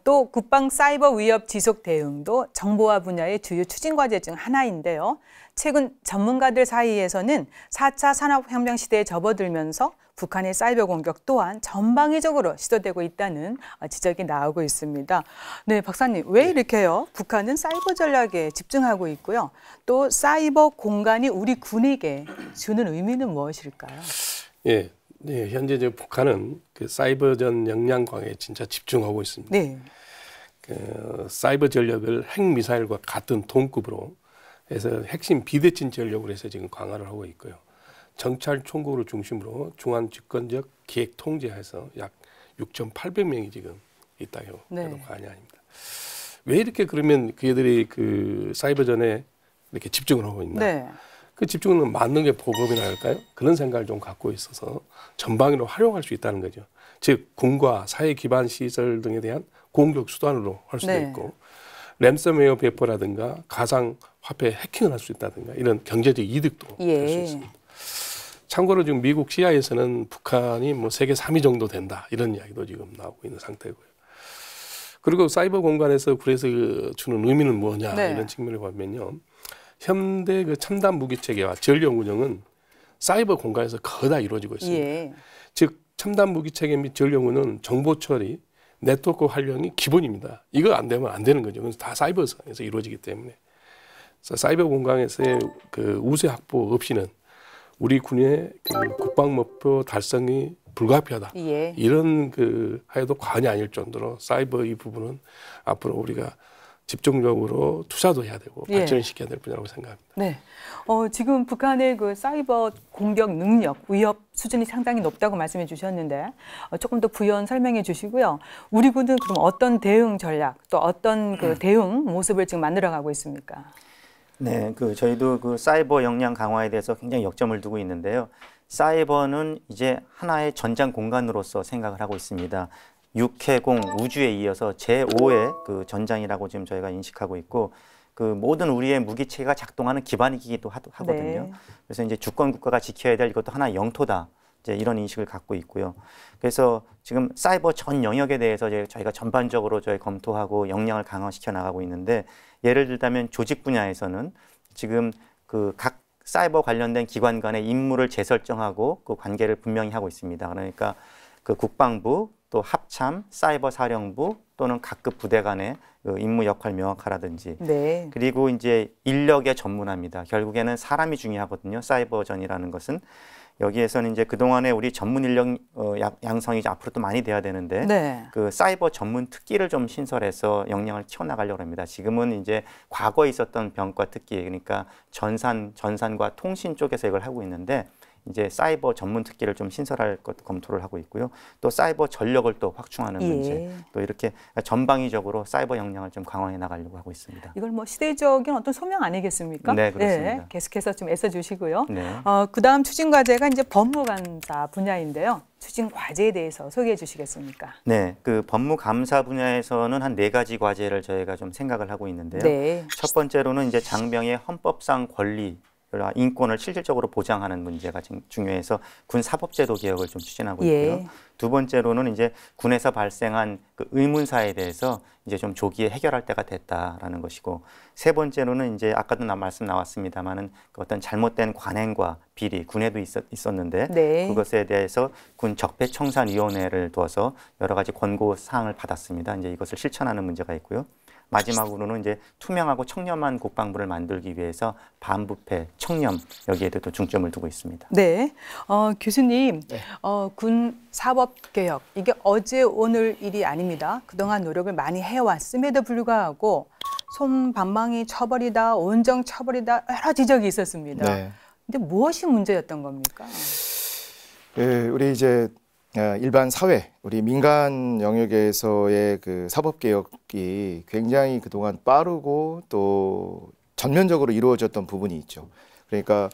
A: 또 국방 사이버 위협 지속 대응도 정보화 분야의 주요 추진 과제 중 하나인데요. 최근 전문가들 사이에서는 4차 산업혁명 시대에 접어들면서 북한의 사이버 공격 또한 전방위적으로 시도되고 있다는 지적이 나오고 있습니다. 네, 박사님, 왜 이렇게요? 북한은 사이버 전략에 집중하고 있고요. 또 사이버 공간이 우리 군에게 주는 의미는 무엇일까요?
E: 예, 네, 현재 이제 북한은 그 사이버전 역량 강화에 진짜 집중하고 있습니다.
A: 네.
E: 사이버 전력을 핵 미사일과 같은 동급으로 그래서 핵심 비대칭 전력으로 해서 지금 강화를 하고 있고요. 정찰 총국을 중심으로 중앙 집권적 기획 통제해서 약 6,800명이 지금 있다고 해도 과언이 아닙니다. 왜 이렇게 그러면 그들이 그 사이버전에 이렇게 집중을 하고 있나?
A: 네.
E: 그 집중은 맞는 게 보급이나 할까요? 그런 생각을 좀 갖고 있어서 전방위로 활용할 수 있다는 거죠. 즉 군과 사회 기반 시설 등에 대한 공격 수단으로 할 수도 있고 랜섬웨어 배포라든가 가상 화폐 해킹을 할 수 있다든가 이런 경제적 이득도 될 수 있습니다. 참고로 지금 미국 CIA에서는 북한이 뭐 세계 3위 정도 된다 이런 이야기도 지금 나오고 있는 상태고요. 그리고 사이버 공간에서 그래서 주는 의미는 뭐냐 이런 측면을 보면요. 현대 그 첨단 무기 체계와 전력 운영은 사이버 공간에서 거의 다 이루어지고 있습니다. 즉 첨단 무기 체계 및 전력 운영은 정보 처리, 네트워크 활용이 기본입니다. 이거 안 되면 안 되는 거죠. 그래서 다 사이버에서 이루어지기 때문에 그래서 사이버 공간에서의 그 우세 확보 없이는 우리 군의 그 국방 목표 달성이 불가피하다. 이런 그 하여도 과언이 아닐 정도로 사이버 이 부분은 앞으로 우리가 집중적으로 투자도 해야 되고 발전을 시켜야 될 분야라고 생각합니다.
A: 네. 지금 북한의 그 사이버 공격 능력, 위협 수준이 상당히 높다고 말씀해 주셨는데 조금 더 부연 설명해 주시고요. 우리 군은 그럼 어떤 대응 전략 또 어떤 그 대응 모습을 지금 만들어가고 있습니까?
D: 네, 저희도 그 사이버 역량 강화에 대해서 굉장히 역점을 두고 있는데요. 사이버는 이제 하나의 전장 공간으로서 생각을 하고 있습니다. 육해공 우주에 이어서 제5의 그 전장이라고 지금 저희가 인식하고 있고 그 모든 우리의 무기 체계가 작동하는 기반이기도 하거든요. 그래서 이제 주권 국가가 지켜야 될 이것도 하나의 영토다. 이제 이런 인식을 갖고 있고요. 그래서 지금 사이버 전 영역에 대해서 저희가 전반적으로 검토하고 역량을 강화시켜 나가고 있는데 예를 들자면 조직 분야에서는 지금 그 각 사이버 관련된 기관 간의 임무를 재설정하고 그 관계를 분명히 하고 있습니다. 그러니까 그 국방부 또 합참, 사이버 사령부 또는 각급 부대 간의 그 임무 역할 명확하라든지 그리고 이제 인력의 전문화입니다. 결국에는 사람이 중요하거든요. 사이버전이라는 것은. 여기에서는 이제 그동안에 우리 전문 인력 양성이 이제 앞으로 또 많이 돼야 되는데 그 사이버 전문 특기를 좀 신설해서 역량을 키워나가려고 합니다. 지금은 이제 과거에 있었던 병과 특기 그러니까 전산과 통신 쪽에서 이걸 하고 있는데 이제 사이버 전문 특기를 좀 신설할 것도 검토를 하고 있고요. 또 사이버 전력을 또 확충하는 문제, 또 이렇게 전방위적으로 사이버 역량을 좀 강화해 나가려고 하고 있습니다.
A: 이걸 뭐 시대적인 어떤 소명 아니겠습니까?
D: 네, 그렇습니다.
A: 계속해서 좀 애써주시고요. 그다음 추진 과제가 이제 법무감사 분야인데요. 추진 과제에 대해서 소개해 주시겠습니까?
D: 네, 그 법무감사 분야에서는 한 4가지 과제를 저희가 좀 생각을 하고 있는데요. 첫 번째로는 이제 장병의 헌법상 권리 인권을 실질적으로 보장하는 문제가 중요해서 군 사법제도 개혁을 좀 추진하고 있고요. 두 번째로는 이제 군에서 발생한 그 의문사에 대해서 이제 좀 조기에 해결할 때가 됐다라는 것이고, 세 번째로는 이제 아까도 말씀 나왔습니다만은 그 어떤 잘못된 관행과 비리 군에도 있었는데 그것에 대해서 군 적폐청산위원회를 두어서 여러 가지 권고 사항을 받았습니다. 이제 이것을 실천하는 문제가 있고요. 마지막으로는 이제 투명하고 청렴한 국방부를 만들기 위해서 반부패, 청렴 여기에도 또 중점을 두고 있습니다.
A: 네, 교수님, 군 사법개혁 이게 어제 오늘 일이 아닙니다. 그동안 노력을 많이 해왔음에도 불구하고 솜방망이 처벌이다, 온정 처벌이다 여러 지적이 있었습니다. 근데 무엇이 문제였던 겁니까?
F: 우리 이제 일반 사회, 우리 민간 영역에서의 그 사법개혁이 굉장히 그동안 빠르고 또 전면적으로 이루어졌던 부분이 있죠. 그러니까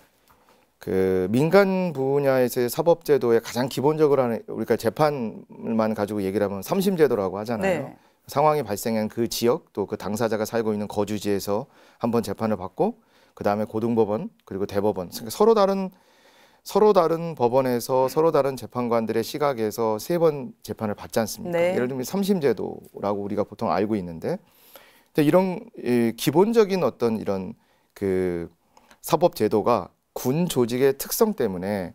F: 그 민간 분야에서의 사법제도의 가장 기본적으로 하는 우리가 재판만 가지고 얘기를 하면 삼심제도라고 하잖아요. 상황이 발생한 그 지역 또 그 당사자가 살고 있는 거주지에서 한번 재판을 받고 그 다음에 고등법원 그리고 대법원 그러니까 서로 다른 법원에서 서로 다른 재판관들의 시각에서 3번 재판을 받지 않습니까? 예를 들면 삼심제도라고 우리가 보통 알고 있는데 이런 기본적인 어떤 이런 그 사법제도가 군 조직의 특성 때문에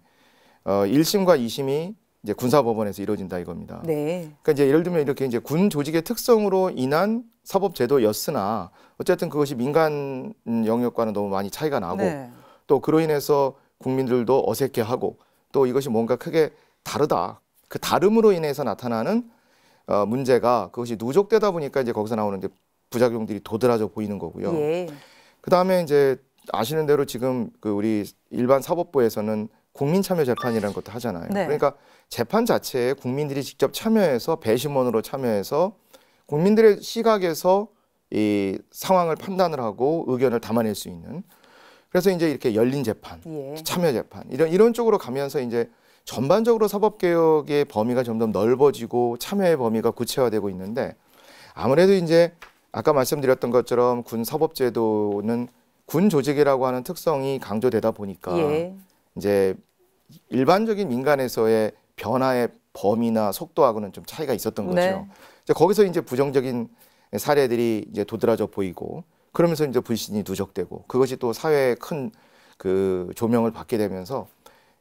F: 1심과 2심이 이제 군사법원에서 이루어진다 이겁니다. 그러니까 이제 예를 들면 이렇게 이제 군 조직의 특성으로 인한 사법제도였으나 어쨌든 그것이 민간 영역과는 너무 많이 차이가 나고 또 그로 인해서 국민들도 어색해하고 또 이것이 뭔가 크게 다르다. 그 다름으로 인해서 나타나는 문제가 그것이 누적되다 보니까 이제 거기서 나오는 이제 부작용들이 도드라져 보이는 거고요. 그 다음에 이제 아시는 대로 지금 그 우리 일반 사법부에서는 국민참여재판이라는 것도 하잖아요.
A: 네.
F: 그러니까 재판 자체에 국민들이 직접 참여해서 배심원으로 참여해서 국민들의 시각에서 이 상황을 판단을 하고 의견을 담아낼 수 있는, 그래서 이제 이렇게 열린 재판,
A: 예.
F: 참여 재판 이런 쪽으로 가면서 이제 전반적으로 사법개혁의 범위가 점점 넓어지고 참여의 범위가 구체화되고 있는데, 아무래도 이제 아까 말씀드렸던 것처럼 군 사법제도는 군 조직이라고 하는 특성이 강조되다 보니까
A: 예.
F: 이제 일반적인 민간에서의 변화의 범위나 속도하고는 좀 차이가 있었던 거죠.
A: 네.
F: 이제 거기서 이제 부정적인 사례들이 이제 도드라져 보이고, 그러면서 이제 불신이 누적되고, 그것이 또 사회에 큰 그 조명을 받게 되면서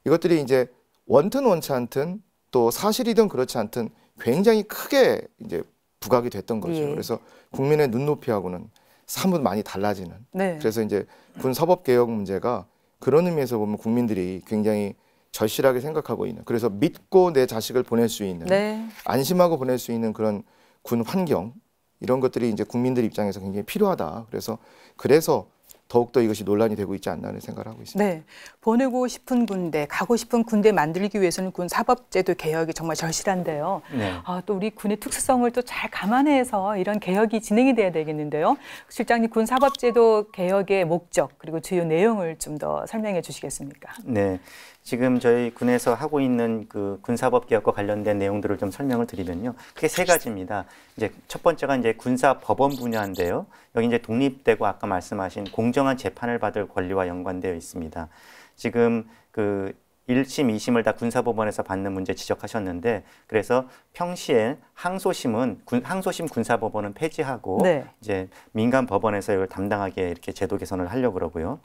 F: 이것들이 이제 원튼 원치 않든 또 사실이든 그렇지 않든 굉장히 크게 이제 부각이 됐던 거죠.
A: 예.
F: 그래서 국민의 눈높이하고는 사뭇 많이 달라지는.
A: 네.
F: 그래서 이제 군 사법 개혁 문제가 그런 의미에서 보면 국민들이 굉장히 절실하게 생각하고 있는, 그래서 믿고 내 자식을 보낼 수 있는,
A: 네.
F: 안심하고 보낼 수 있는 그런 군 환경, 이런 것들이 이제 국민들 입장에서 굉장히 필요하다. 그래서 더욱더 이것이 논란이 되고 있지 않나 하는 생각을 하고 있습니다.
A: 네, 보내고 싶은 군대, 가고 싶은 군대 만들기 위해서는 군 사법제도 개혁이 정말 절실한데요.
D: 네.
A: 또 우리 군의 특수성을 또 잘 감안해서 이런 개혁이 진행이 돼야 되겠는데요. 실장님, 군 사법제도 개혁의 목적 그리고 주요 내용을 좀 더 설명해 주시겠습니까?
D: 네. 지금 저희 군에서 하고 있는 그 군사법개혁과 관련된 내용들을 좀 설명을 드리면요. 크게 세 가지입니다. 이제 첫 번째가 이제 군사법원 분야인데요. 여기 이제 독립되고 아까 말씀하신 공정한 재판을 받을 권리와 연관되어 있습니다. 지금 그 1심, 2심을 다 군사법원에서 받는 문제 지적하셨는데, 그래서 평시에 항소심 군사법원은 폐지하고
A: 네.
D: 이제 민간 법원에서 이걸 담당하게 이렇게 제도 개선을 하려고 그러고요.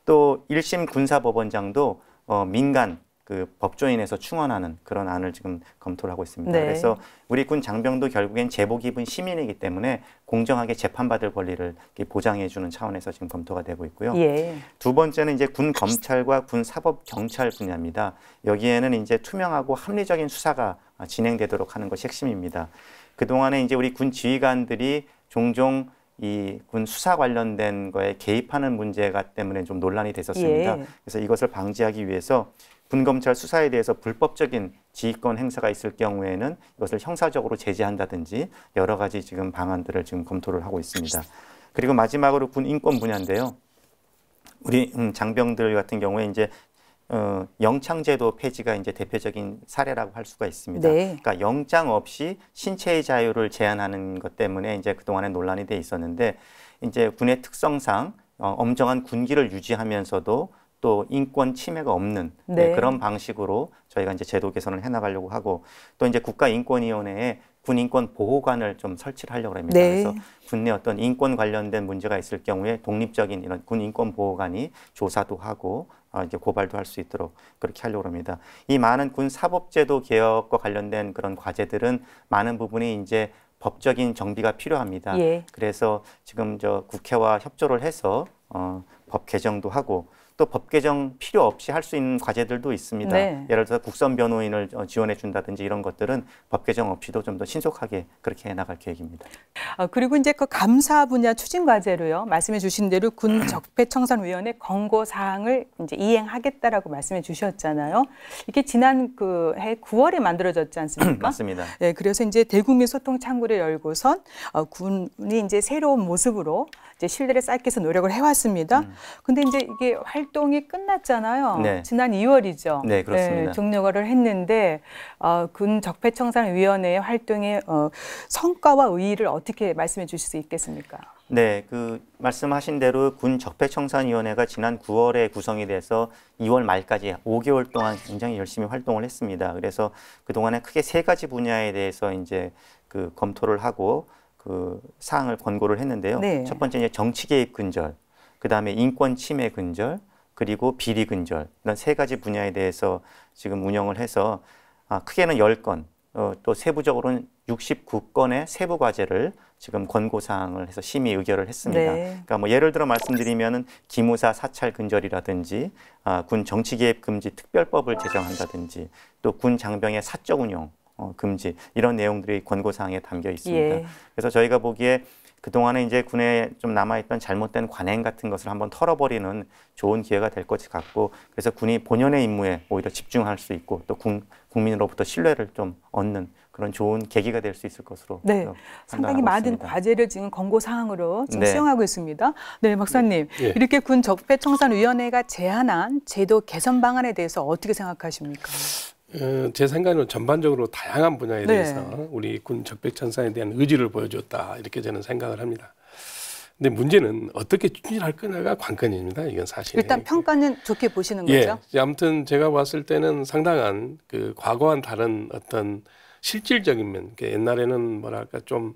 D: 또 1심 군사법원장도 민간 그 법조인에서 충원하는 그런 안을 지금 검토를 하고 있습니다.
A: 네.
D: 그래서 우리 군 장병도 결국엔 제복 입은 시민이기 때문에 공정하게 재판받을 권리를 보장해주는 차원에서 지금 검토가 되고 있고요.
A: 예.
D: 두 번째는 이제 군 검찰과 군 사법 경찰 분야입니다. 여기에는 이제 투명하고 합리적인 수사가 진행되도록 하는 것이 핵심입니다. 그동안에 이제 우리 군 지휘관들이 종종 이 군 수사 관련된 거에 개입하는 문제가 때문에 좀 논란이 됐었습니다.
A: 예.
D: 그래서 이것을 방지하기 위해서 군검찰 수사에 대해서 불법적인 지휘권 행사가 있을 경우에는 이것을 형사적으로 제재한다든지 여러 가지 지금 방안들을 지금 검토를 하고 있습니다. 그리고 마지막으로 군 인권 분야인데요. 우리 장병들 같은 경우에 이제 영창제도 폐지가 이제 대표적인 사례라고 할 수가 있습니다.
A: 네.
D: 그러니까 영장 없이 신체의 자유를 제한하는 것 때문에 이제 그동안에 논란이 돼 있었는데, 이제 군의 특성상 엄정한 군기를 유지하면서도 또 인권 침해가 없는
A: 네.
D: 그런 방식으로 저희가 이제 제도 개선을 해나가려고 하고, 또 이제 국가인권위원회에 군인권 보호관을 좀 설치를 하려고 합니다.
A: 네.
D: 그래서 군내 어떤 인권 관련된 문제가 있을 경우에 독립적인 이런 군인권 보호관이 조사도 하고 이제 고발도 할 수 있도록 그렇게 하려고 합니다. 이 많은 군 사법제도 개혁과 관련된 그런 과제들은 많은 부분이 이제 법적인 정비가 필요합니다.
A: 예.
D: 그래서 지금 저 국회와 협조를 해서 법 개정도 하고, 또 법 개정 필요 없이 할 수 있는 과제들도 있습니다.
A: 네.
D: 예를 들어서 국선 변호인을 지원해 준다든지 이런 것들은 법 개정 없이도 좀 더 신속하게 그렇게 해나갈 계획입니다.
A: 그리고 이제 그 감사 분야 추진 과제로요. 말씀해 주신 대로 군 적폐청산위원회 권고 사항을 이제 이행하겠다라고 말씀해 주셨잖아요. 이게 지난 그 해 9월에 만들어졌지 않습니까?
D: 맞습니다.
A: 네, 그래서 이제 대국민 소통 창구를 열고선 군이 이제 새로운 모습으로 이제 신뢰를 쌓기 위해서 노력을 해왔습니다. 근데 이제 이게 활동이 끝났잖아요.
D: 네.
A: 지난 2월이죠.
D: 네, 그렇습니다.
A: 종료를 했는데 군 적폐청산위원회의 활동의 성과와 의의를 어떻게 말씀해 주실 수 있겠습니까?
D: 네, 그 말씀하신 대로 군 적폐청산위원회가 지난 9월에 구성이 돼서 2월 말까지 5개월 동안 굉장히 열심히 활동을 했습니다. 그래서 그동안에 크게 세 가지 분야에 대해서 이제 그 검토를 하고 그 사항을 권고를 했는데요.
A: 네.
D: 첫 번째 이제 정치 개입 근절, 그 다음에 인권 침해 근절, 그리고 비리 근절, 이런 세 가지 분야에 대해서 지금 운영을 해서 크게는 10건, 또 세부적으로는 69건의 세부 과제를 지금 권고 사항을 해서 심의 의결을 했습니다.
A: 네.
D: 그러니까 뭐 예를 들어 말씀드리면은 기무사 사찰 근절이라든지 군 정치 개입 금지 특별법을 제정한다든지, 또 군 장병의 사적 운용 금지, 이런 내용들이 권고 사항에 담겨 있습니다.
A: 예.
D: 그래서 저희가 보기에 그동안에 이제 군에 좀 남아있던 잘못된 관행 같은 것을 한번 털어버리는 좋은 기회가 될 것 같고, 그래서 군이 본연의 임무에 오히려 집중할 수 있고 또 국민으로부터 신뢰를 좀 얻는 그런 좋은 계기가 될 수 있을 것으로
A: 네, 상당히 많은
D: 있습니다.
A: 과제를 지금 권고 사항으로 지금
D: 네.
A: 수행하고 있습니다. 네, 박사님,
E: 예.
A: 이렇게 군 적폐청산위원회가 제안한 제도 개선 방안에 대해서 어떻게 생각하십니까?
E: 제 생각에는 전반적으로 다양한 분야에
A: 네.
E: 대해서 우리 군 적폐청산에 대한 의지를 보여줬다 이렇게 저는 생각을 합니다. 근데 문제는 어떻게 추진할 거냐가 관건입니다. 이건 사실.
A: 일단 평가는 좋게 보시는
E: 예.
A: 거죠?
E: 아무튼 제가 봤을 때는 상당한 그 과거와는 다른 어떤 실질적인 면, 옛날에는 뭐랄까 좀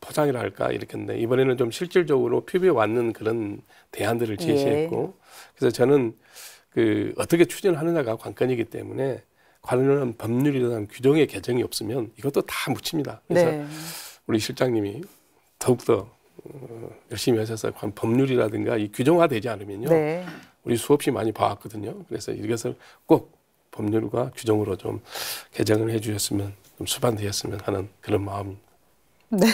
E: 포장이라 할까 이렇게 했는데 이번에는 좀 실질적으로 피부에 왔는 그런 대안들을 제시했고, 그래서 저는 그 어떻게 추진하느냐가 관건이기 때문에 관련한 법률이나 규정의 개정이 없으면 이것도 다 묻힙니다. 그래서
A: 네.
E: 우리 실장님이 더욱더 열심히 하셔서 법률이라든가 이 규정화되지 않으면요,
A: 네.
E: 우리 수없이 많이 봐왔거든요. 그래서 이것을 꼭 법률과 규정으로 좀 개정을 해주셨으면, 좀 수반되었으면 하는 그런 마음입니다.
A: 네.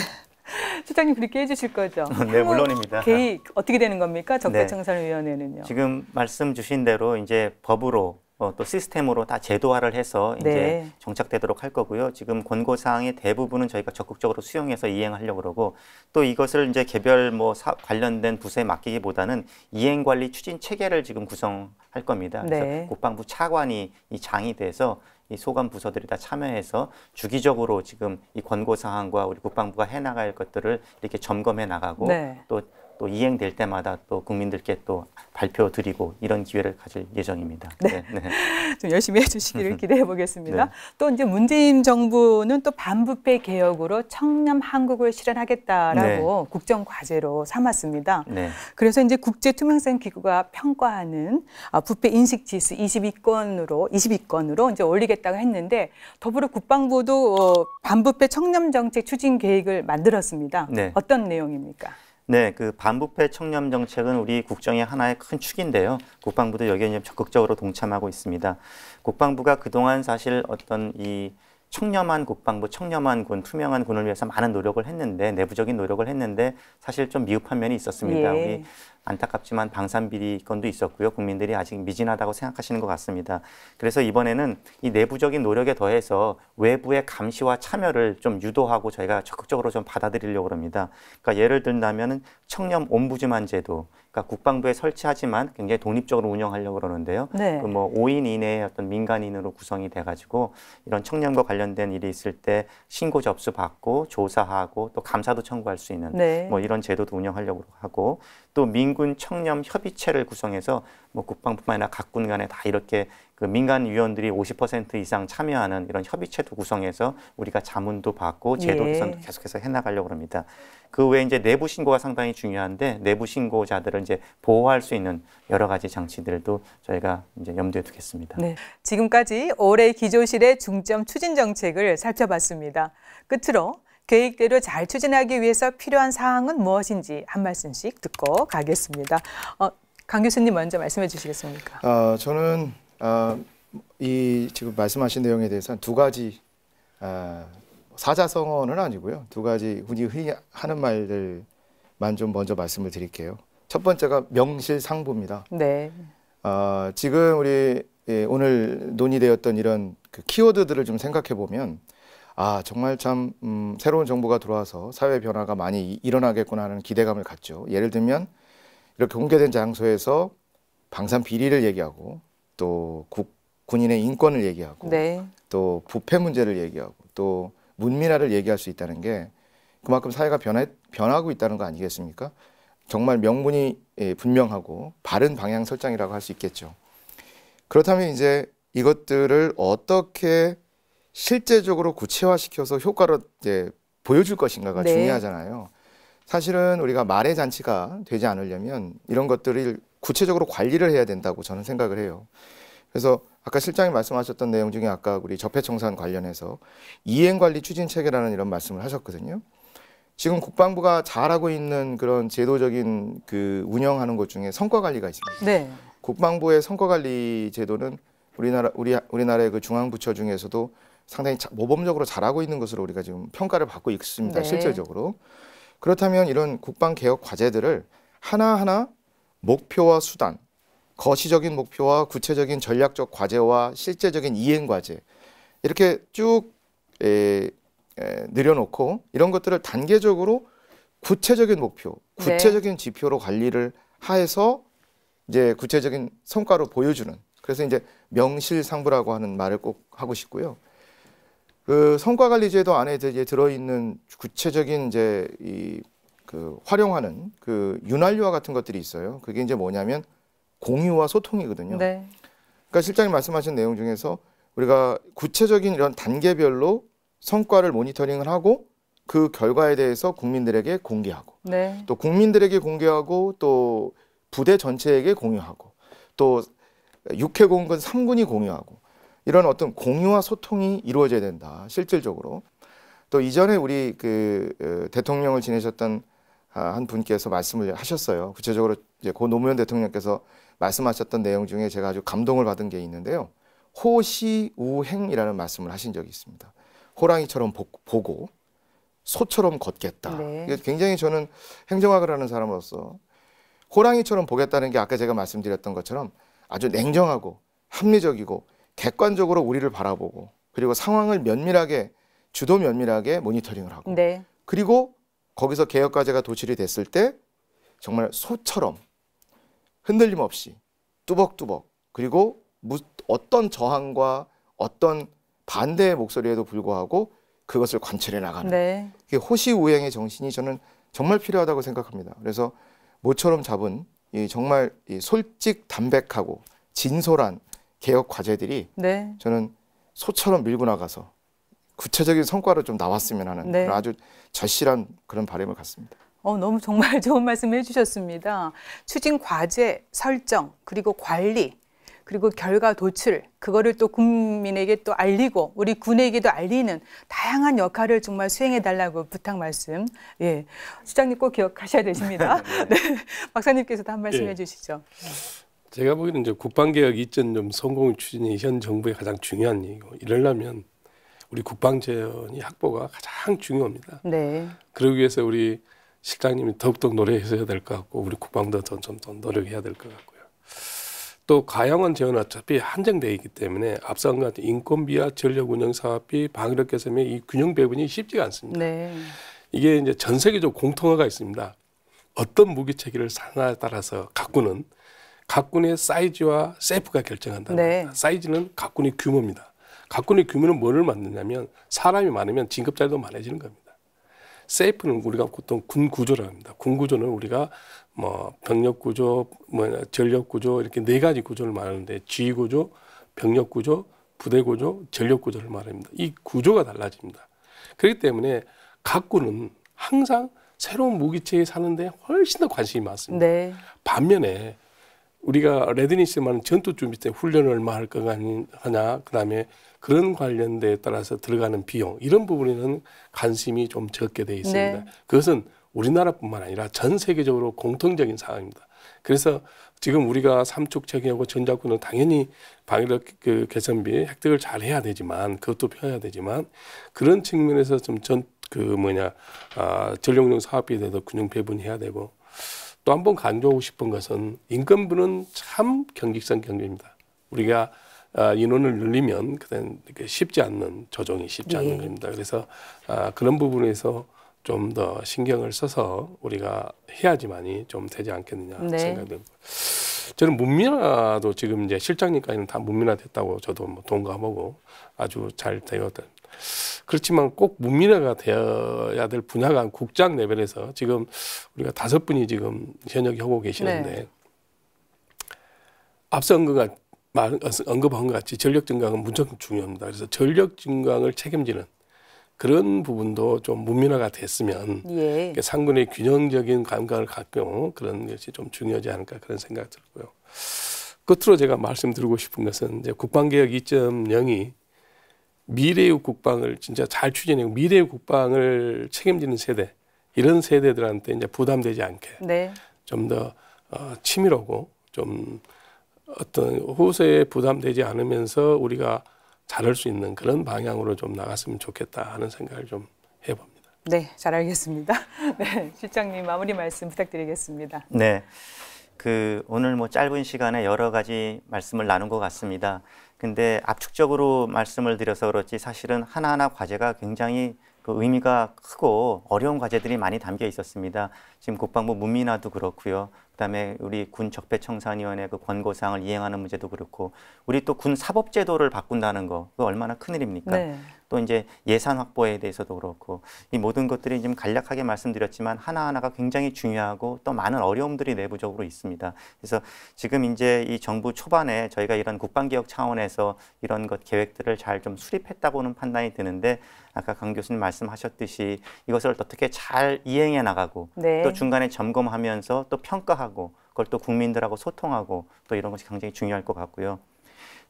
A: 실장님 그렇게 해주실 거죠?
D: 네, 물론입니다.
A: 계획 어떻게 되는 겁니까? 적폐청산위원회는요.
D: 지금 말씀 주신 대로 이제 법으로 또 시스템으로 다 제도화를 해서 이제
A: 네.
D: 정착되도록 할 거고요. 지금 권고사항의 대부분은 저희가 적극적으로 수용해서 이행하려고 그러고, 또 이것을 이제 개별 관련된 부서에 맡기기보다는 이행관리 추진 체계를 지금 구성할 겁니다. 그래서
A: 네.
D: 국방부 차관이 이 장이 돼서 이 소관 부서들이 다 참여해서 주기적으로 지금 이 권고사항과 우리 국방부가 해나갈 것들을 이렇게 점검해 나가고,
A: 네.
D: 또 이행될 때마다 또 국민들께 또 발표드리고 이런 기회를 가질 예정입니다.
A: 네.
D: 네.
A: 좀 열심히 해주시기를 기대해 보겠습니다.
D: 네.
A: 또 이제 문재인 정부는 또 반부패 개혁으로 청렴 한국을 실현하겠다라고 국정 과제로 삼았습니다.
D: 네.
A: 그래서 이제 국제투명성 기구가 평가하는 부패 인식 지수 22건으로 이제 올리겠다고 했는데, 더불어 국방부도 반부패 청렴 정책 추진 계획을 만들었습니다.
D: 네.
A: 어떤 내용입니까?
D: 네, 그 반부패 청렴 정책은 우리 국정의 하나의 큰 축인데요. 국방부도 여기에 적극적으로 동참하고 있습니다. 국방부가 그동안 사실 어떤 이 청렴한 국방부, 청렴한 군, 투명한 군을 위해서 많은 노력을 했는데, 내부적인 노력을 했는데 사실 좀 미흡한 면이 있었습니다.
A: 예.
D: 우리 안타깝지만 방산비리 건도 있었고요. 국민들이 아직 미진하다고 생각하시는 것 같습니다. 그래서 이번에는 이 내부적인 노력에 더해서 외부의 감시와 참여를 좀 유도하고 저희가 적극적으로 좀 받아들이려고 합니다. 그러니까 예를 든다면은 청렴 옴부즈만 제도, 그러니까 국방부에 설치하지만 굉장히 독립적으로 운영하려고 그러는데요.
A: 네.
D: 그 뭐 5인 이내의 어떤 민간인으로 구성이 돼가지고 이런 청렴과 관련된 일이 있을 때 신고 접수 받고 조사하고 또 감사도 청구할 수 있는
A: 네.
D: 뭐 이런 제도도 운영하려고 하고, 또 민군 청렴 협의체를 구성해서 뭐 국방뿐만 아니라 각 군 간에 다 이렇게 그 민간 위원들이 50% 이상 참여하는 이런 협의체도 구성해서 우리가 자문도 받고 제도
A: 예.
D: 개선도 계속해서 해나가려고 합니다. 그 외에 이제 내부 신고가 상당히 중요한데, 내부 신고자들을 이제 보호할 수 있는 여러 가지 장치들도 저희가 이제 염두에 두겠습니다.
A: 네, 지금까지 올해 기조실의 중점 추진 정책을 살펴봤습니다. 끝으로 계획대로 잘 추진하기 위해서 필요한 사항은 무엇인지 한 말씀씩 듣고 가겠습니다. 강 교수님 먼저 말씀해 주시겠습니까?
F: 저는 이 지금 말씀하신 내용에 대해서 두 가지 사자성어는 아니고요. 두 가지 흔히 하는 말들만 좀 먼저 말씀을 드릴게요. 첫 번째가 명실상부입니다.
A: 네.
F: 지금 우리 오늘 논의되었던 이런 그 키워드들을 좀 생각해 보면, 정말 참 새로운 정부가 들어와서 사회 변화가 많이 일어나겠구나 하는 기대감을 갖죠. 예를 들면 이렇게 공개된 장소에서 방산 비리를 얘기하고, 또 군인의 인권을 얘기하고,
A: 네.
F: 또 부패 문제를 얘기하고, 또 문민화를 얘기할 수 있다는 게 그만큼 사회가 변하고 있다는 거 아니겠습니까? 정말 명분이 분명하고 바른 방향 설정이라고 할 수 있겠죠. 그렇다면 이제 이것들을 어떻게 실제적으로 구체화시켜서 효과로 이제 보여줄 것인가가
A: 네.
F: 중요하잖아요. 사실은 우리가 말의 잔치가 되지 않으려면 이런 것들을 구체적으로 관리를 해야 된다고 저는 생각을 해요. 그래서 아까 실장님 말씀하셨던 내용 중에 아까 우리 적폐청산 관련해서 이행관리 추진체계라는 이런 말씀을 하셨거든요. 지금 국방부가 잘하고 있는 그런 제도적인 그 운영하는 것 중에 성과관리가 있습니다.
A: 네.
F: 국방부의 성과관리 제도는 우리나라의 그 중앙부처 중에서도 상당히 모범적으로 잘하고 있는 것으로 우리가 지금 평가를 받고 있습니다.
A: 네.
F: 실질적으로. 그렇다면 이런 국방개혁 과제들을 하나하나 목표와 수단, 거시적인 목표와 구체적인 전략적 과제와 실제적인 이행 과제 이렇게 쭉 늘여놓고 이런 것들을 단계적으로 구체적인 목표, 구체적인 지표로 관리를 하여서 이제 구체적인 성과로 보여주는 그래서 이제 명실상부라고 하는 말을 꼭 하고 싶고요. 그 성과관리제도 안에 이제 들어있는 구체적인 이제 그 활용하는 그 윤활유와 같은 것들이 있어요. 그게 이제 뭐냐면 공유와 소통이거든요.
A: 네.
F: 그러니까 실장님 말씀하신 내용 중에서 우리가 구체적인 이런 단계별로 성과를 모니터링을 하고 그 결과에 대해서 국민들에게 공개하고
A: 네.
F: 또 국민들에게 공개하고 또 부대 전체에게 공유하고 또 육해공군 3군이 공유하고 이런 어떤 공유와 소통이 이루어져야 된다. 실질적으로. 또 이전에 우리 그 대통령을 지내셨던 한 분께서 말씀을 하셨어요. 구체적으로 이제 고 노무현 대통령께서 말씀하셨던 내용 중에 제가 아주 감동을 받은 게 있는데요. 호시우행이라는 말씀을 하신 적이 있습니다. 호랑이처럼 보고 소처럼 걷겠다.
A: 네.
F: 이게 굉장히 저는 행정학을 하는 사람으로서 호랑이처럼 보겠다는 게 아까 제가 말씀드렸던 것처럼 아주 냉정하고 합리적이고 객관적으로 우리를 바라보고 그리고 상황을 면밀하게 주도 면밀하게 모니터링을 하고
A: 네.
F: 그리고 거기서 개혁 과제가 도출이 됐을 때 정말 소처럼 흔들림 없이 뚜벅뚜벅 그리고 어떤 저항과 어떤 반대의 목소리에도 불구하고 그것을 관철해 나가는
A: 네.
F: 그게 호시우행의 정신이 저는 정말 필요하다고 생각합니다. 그래서 모처럼 잡은 이 정말 이 솔직 담백하고 진솔한 개혁 과제들이
A: 네.
F: 저는 소처럼 밀고 나가서 구체적인 성과로 좀 나왔으면 하는
A: 네.
F: 그런 아주 절실한 그런 바람을 갖습니다.
A: 너무 정말 좋은 말씀 해주셨습니다. 추진 과제, 설정, 그리고 관리, 그리고 결과 도출, 그거를 또 국민에게 또 알리고 우리 군에게도 알리는 다양한 역할을 정말 수행해달라고 부탁 말씀. 예, 시장님 꼭 기억하셔야 되십니다. 네. 박사님께서도 한 말씀 해주시죠.
E: 제가 보기에는 이제 국방개혁 2.0 성공 추진이 현 정부의 가장 중요한 일이고 이러려면 우리 국방재원이 확보가 가장 중요합니다.
A: 네.
E: 그러기 위해서 우리 실장님이 더욱더 노력해야 될 것 같고 우리 국방도 좀 더 노력해야 될 것 같고요. 또 가양원 재원은 어차피 한정되어 있기 때문에 앞서 한 것 같은 인건비와 전력운영 사업비, 방위력 개선의 이 균형 배분이 쉽지가 않습니다.
A: 네.
E: 이게 이제 전 세계적 공통어가 있습니다. 어떤 무기 체계를 사냐에 따라서 각군은 각군의 사이즈와 세프가 결정한다.
A: 네.
E: 사이즈는 각군의 규모입니다. 각군의 규모는 뭐를 만드냐면 사람이 많으면 진급자도 많아지는 겁니다. 세이프는 우리가 보통 군 구조라고 합니다. 군 구조는 우리가 뭐 병력 구조, 전력 구조 이렇게 네 가지 구조를 말하는데 지휘 구조, 병력 구조, 부대 구조, 전력 구조를 말합니다. 이 구조가 달라집니다. 그렇기 때문에 각 군은 항상 새로운 무기체계 사는데 훨씬 더 관심이 많습니다.
A: 네.
E: 반면에 우리가 레드니스 말하는 전투 준비 때 훈련을 얼마 할 거가 하냐, 그다음에 그런 관련대에 따라서 들어가는 비용 이런 부분에는 관심이 좀 적게 돼 있습니다.
A: 네.
E: 그것은 우리나라뿐만 아니라 전 세계적으로 공통적인 상황입니다. 그래서 지금 우리가 삼축 체계하고 전자군은 당연히 방위력 그 개선비 획득을 잘 해야 되지만 그것도 펴야 되지만 그런 측면에서 좀 전력용 사업비에 대해서 균형 배분해야 되고 또 한 번 강조하고 싶은 것은 인건비는 참 경직성 경제입니다. 우리가 인원을 늘리면 그땐 쉽지 않는 조정이 쉽지 않는 겁니다. 그래서 그런 부분에서 좀 더 신경을 써서 우리가 해야지만이 좀 되지 않겠느냐 생각됩니다. 저는 문민화도 지금 이제 실장님까지는 다 문민화됐다고 저도 뭐 동감하고 아주 잘 되었다. 그렇지만 꼭 문민화가 되어야 될 분야가 국장 레벨에서 지금 우리가 5분이 지금 현역이 하고 계시는데 앞서 언급한 것 같이 전력 증강은 무조건 중요합니다. 그래서 전력 증강을 책임지는 그런 부분도 좀 문민화가 됐으면 상군의 균형적인 감각을 갖고 그런 것이 좀 중요하지 않을까 그런 생각 들고요. 끝으로 제가 말씀드리고 싶은 것은 이제 국방개혁 2.0이 미래의 국방을 진짜 잘 추진하고 미래의 국방을 책임지는 세대 이런 세대들한테 이제 부담되지 않게 좀 더 치밀하고 좀 어떤 후세에 부담되지 않으면서 우리가 잘할 수 있는 그런 방향으로 좀 나갔으면 좋겠다 하는 생각을 좀 해봅니다.
A: 네, 잘 알겠습니다. 네, 실장님 마무리 말씀 부탁드리겠습니다.
D: 네, 오늘 뭐 짧은 시간에 여러 가지 말씀을 나눈 것 같습니다. 근데 압축적으로 말씀을 드려서 그렇지 사실은 하나하나 과제가 굉장히 의미가 크고 어려운 과제들이 많이 담겨 있었습니다. 지금 국방부 문민화도 그렇고요. 그다음에 우리 군 적폐청산위원회 그 권고사항을 이행하는 문제도 그렇고, 우리 또 군 사법제도를 바꾼다는 거, 그거 얼마나 큰일입니까?
A: 네.
D: 또 이제 예산 확보에 대해서도 그렇고, 이 모든 것들이 지금 간략하게 말씀드렸지만 하나하나가 굉장히 중요하고 또 많은 어려움들이 내부적으로 있습니다. 그래서 지금 이제 이 정부 초반에 저희가 이런 국방개혁 차원에서 이런 것 계획들을 잘 좀 수립했다고는 판단이 드는데, 아까 강 교수님 말씀하셨듯이 이것을 어떻게 잘 이행해 나가고
A: 네.
D: 또 중간에 점검하면서 또 평가하고 그걸 또 국민들하고 소통하고 또 이런 것이 굉장히 중요할 것 같고요.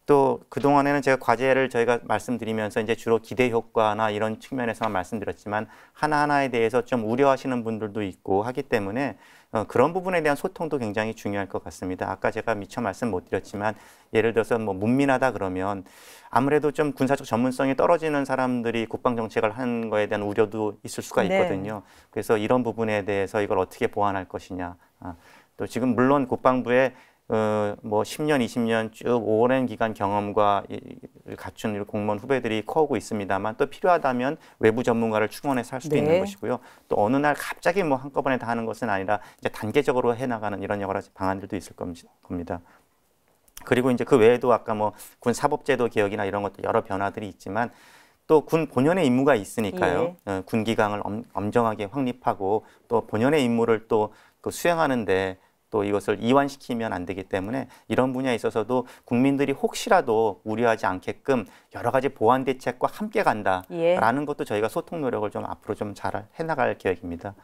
D: 또 그동안에는 제가 과제를 저희가 말씀드리면서 이제 주로 기대 효과나 이런 측면에서만 말씀드렸지만 하나하나에 대해서 좀 우려하시는 분들도 있고 하기 때문에 그런 부분에 대한 소통도 굉장히 중요할 것 같습니다. 아까 제가 미처 말씀 못 드렸지만 예를 들어서 뭐 문민하다 그러면 아무래도 좀 군사적 전문성이 떨어지는 사람들이 국방 정책을 하는 거에 대한 우려도 있을 수가 있거든요. 네. 그래서 이런 부분에 대해서 이걸 어떻게 보완할 것이냐. 또 지금 물론 국방부에 뭐 10년, 20년 쭉 오랜 기간 경험과 갖춘 공무원 후배들이 커오고 있습니다만 또 필요하다면 외부 전문가를 충원해서 할 수도
A: 네.
D: 있는 것이고요. 또 어느 날 갑자기 뭐 한꺼번에 다 하는 것은 아니라 이제 단계적으로 해나가는 이런 여러 가지 방안들도 있을 겁니다. 그리고 이제 그 외에도 아까 뭐 군 사법제도 개혁이나 이런 것도 여러 변화들이 있지만 또 군 본연의 임무가 있으니까요. 예. 군 기강을 엄정하게 확립하고 또 본연의 임무를 또 수행하는데 또 이것을 이완시키면 안 되기 때문에 이런 분야에 있어서도 국민들이 혹시라도 우려하지 않게끔 여러 가지 보완 대책과 함께 간다라는 것도 저희가 소통 노력을 좀 앞으로 좀 잘 해나갈 계획입니다.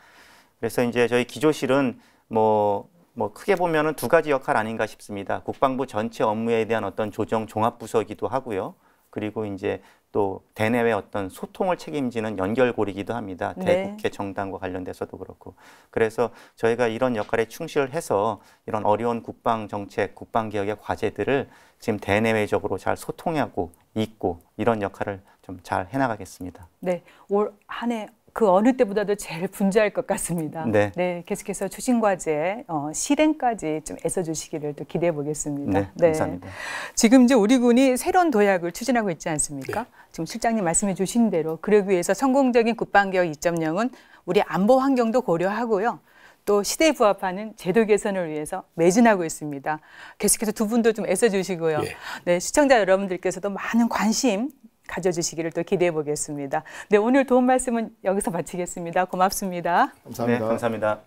D: 그래서 이제 저희 기조실은 뭐 크게 보면은 두 가지 역할 아닌가 싶습니다. 국방부 전체 업무에 대한 어떤 조정 종합부서이기도 하고요. 그리고 이제 또 대내외 어떤 소통을 책임지는 연결고리이기도 합니다.
A: 네.
D: 대국회 정당과 관련돼서도 그렇고. 그래서 저희가 이런 역할에 충실을 해서 이런 어려운 국방정책, 국방개혁의 과제들을 지금 대내외적으로 잘 소통하고 있고 이런 역할을 좀 잘 해나가겠습니다.
A: 네, 올 한 해 그 어느 때보다도 제일 분주할 것 같습니다.
D: 네.
A: 네, 계속해서 추진과제 실행까지 좀 애써주시기를 또 기대해 보겠습니다.
D: 네, 감사합니다.
A: 지금 이제 우리 군이 새로운 도약을 추진하고 있지 않습니까?
E: 네.
A: 지금 실장님 말씀해 주신 대로 그러기 위해서 성공적인 국방개혁 2.0은 우리 안보 환경도 고려하고요. 또 시대에 부합하는 제도 개선을 위해서 매진하고 있습니다. 계속해서 두 분도 좀 애써주시고요.
E: 네.
A: 네, 시청자 여러분들께서도 많은 관심 가져주시기를 또 기대해 보겠습니다. 네, 오늘 도움 말씀은 여기서 마치겠습니다. 고맙습니다.
F: 감사합니다.
D: 네, 감사합니다.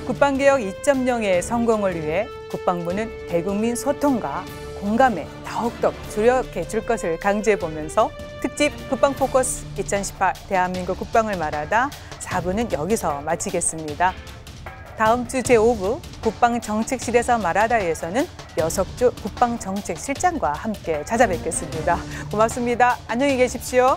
A: 국방개혁 2.0의 성공을 위해 국방부는 대국민 소통과 공감에 더욱더 주력해 줄 것을 강조해 보면서 특집 국방 포커스 2018 대한민국 국방을 말하다 4부는 여기서 마치겠습니다. 다음 주 제5부 국방정책실에서 말하다에서는 여석주 국방정책실장과 함께 찾아뵙겠습니다. 고맙습니다. 안녕히 계십시오.